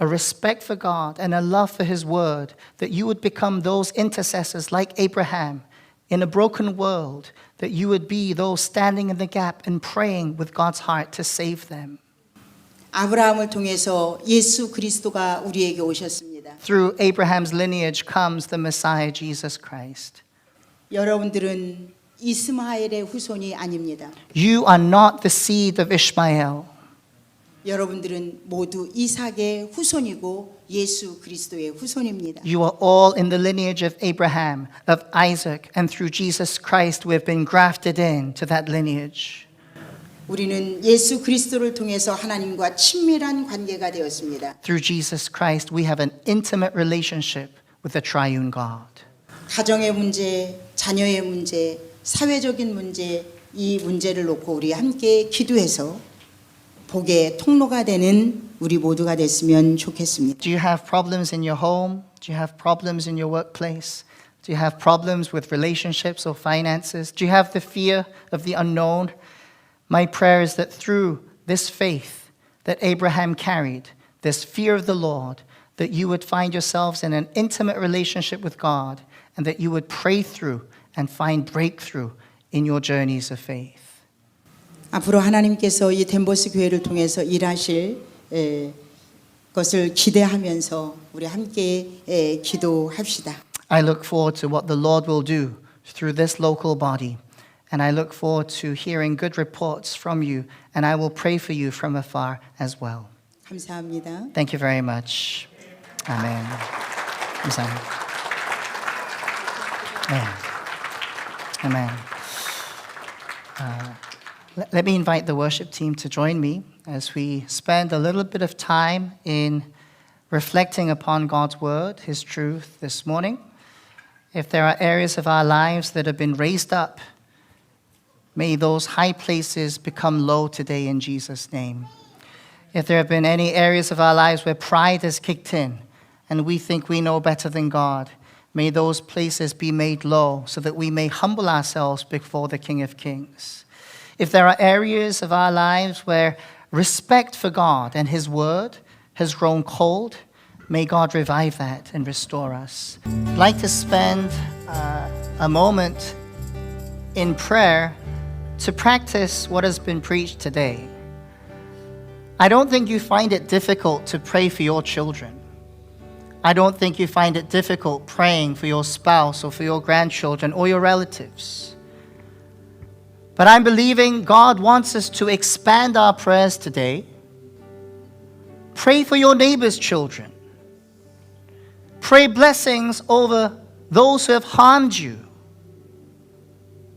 a respect for God and a love for His word, that you would become those intercessors like Abraham in a broken world, that you would be those standing in the gap and praying with God's heart to save them. 아브라함을 통해서 예수 그리스도가 우리에게 오셨습니다. Through Abraham's lineage comes the Messiah, Jesus Christ. 여러분들은 모두 이삭의 후손이고 예수 그리스도의 후손입니다. You are all in the lineage of Abraham, of Isaac, and through Jesus Christ we have been grafted into that lineage. 우리는 예수 그리스도를 통해서 하나님과 친밀한 관계가 되었습니다. Through Jesus Christ we have an intimate relationship with the triune God. 가정의 문제, 자녀의 문제, 사회적인 문제, 이 문제를 놓고 우리 함께 기도해서 복의 통로가 되는 우리 모두가 됐으면 좋겠습니다. Do you have problems in your home? Do you have problems in your workplace? Do you have problems with relationships or finances? Do you have the fear of the unknown? My prayer is that through this faith that Abraham carried, this fear of the Lord, that you would find yourselves in an intimate relationship with God and that you would pray through and find breakthrough in your journeys of faith. 앞으로 하나님께서 이 덴버스 교회를 통해서 일하실 것을 기대하면서 우리 함께 기도합시다. I look forward to what the Lord will do through this local body. And I look forward to hearing good reports from you. And I will pray for you from afar as well. 감사합니다. Thank you very much. Amen. 감사합니다. Amen. Let me invite the worship team to join me as we spend a little bit of time in reflecting upon God's word, His truth this morning. If there are areas of our lives that have been raised up, may those high places become low today in Jesus' name. If there have been any areas of our lives where pride has kicked in and we think we know better than God, may those places be made low so that we may humble ourselves before the King of Kings. If there are areas of our lives where respect for God and His word has grown cold, may God revive that and restore us. I'd like to spend a moment in prayer to practice what has been preached today. I don't think you find it difficult to pray for your children. I don't think you find it difficult praying for your spouse or for your grandchildren or your relatives. But I'm believing God wants us to expand our prayers today. Pray for your neighbor's children. Pray blessings over those who have harmed you.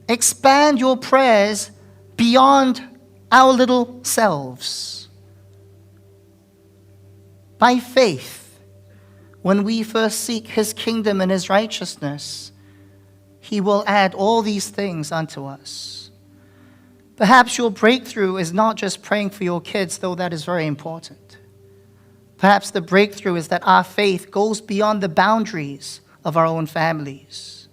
Expand your prayers beyond our little selves. By faith, when we first seek His kingdom and His righteousness, He will add all these things unto us. Perhaps your breakthrough is not just praying for your kids, though that is very important. Perhaps the breakthrough is that our faith goes beyond the boundaries of our own families.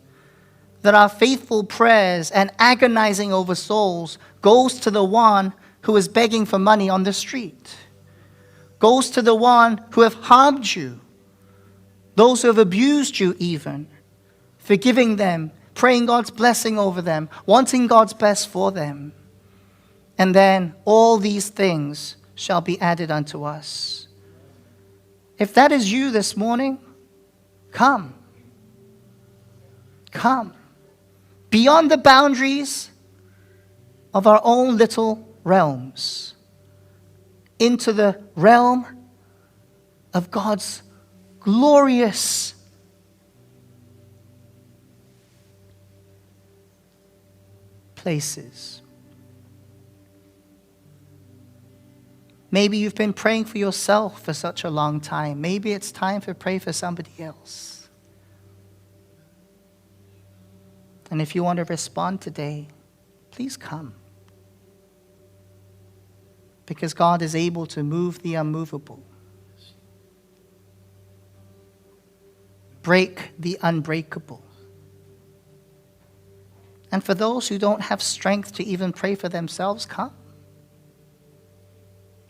That our faithful prayers and agonizing over souls goes to the one who is begging for money on the street. Goes to the one who have harmed you. Those who have abused you even. Forgiving them, praying God's blessing over them, wanting God's best for them. And then all these things shall be added unto us. If that is you this morning, come. Come. Beyond the boundaries of our own little realms, into the realm of God's glorious places. Maybe you've been praying for yourself for such a long time. Maybe it's time to pray for somebody else. And if you want to respond today, please come. Because God is able to move the unmovable. Break the unbreakable. And for those who don't have strength to even pray for themselves, come.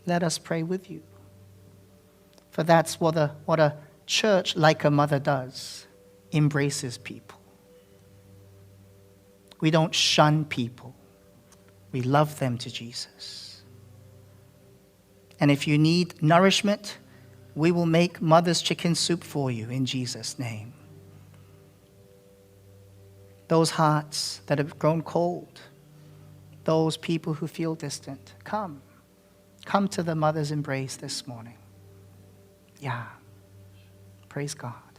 Let us pray with you. For that's what a church like a mother does, embraces people. We don't shun people. We love them to Jesus. And if you need nourishment, we will make mother's chicken soup for you in Jesus' name. Those hearts that have grown cold, those people who feel distant, come. come to the mother's embrace this morning. Yeah. Praise God.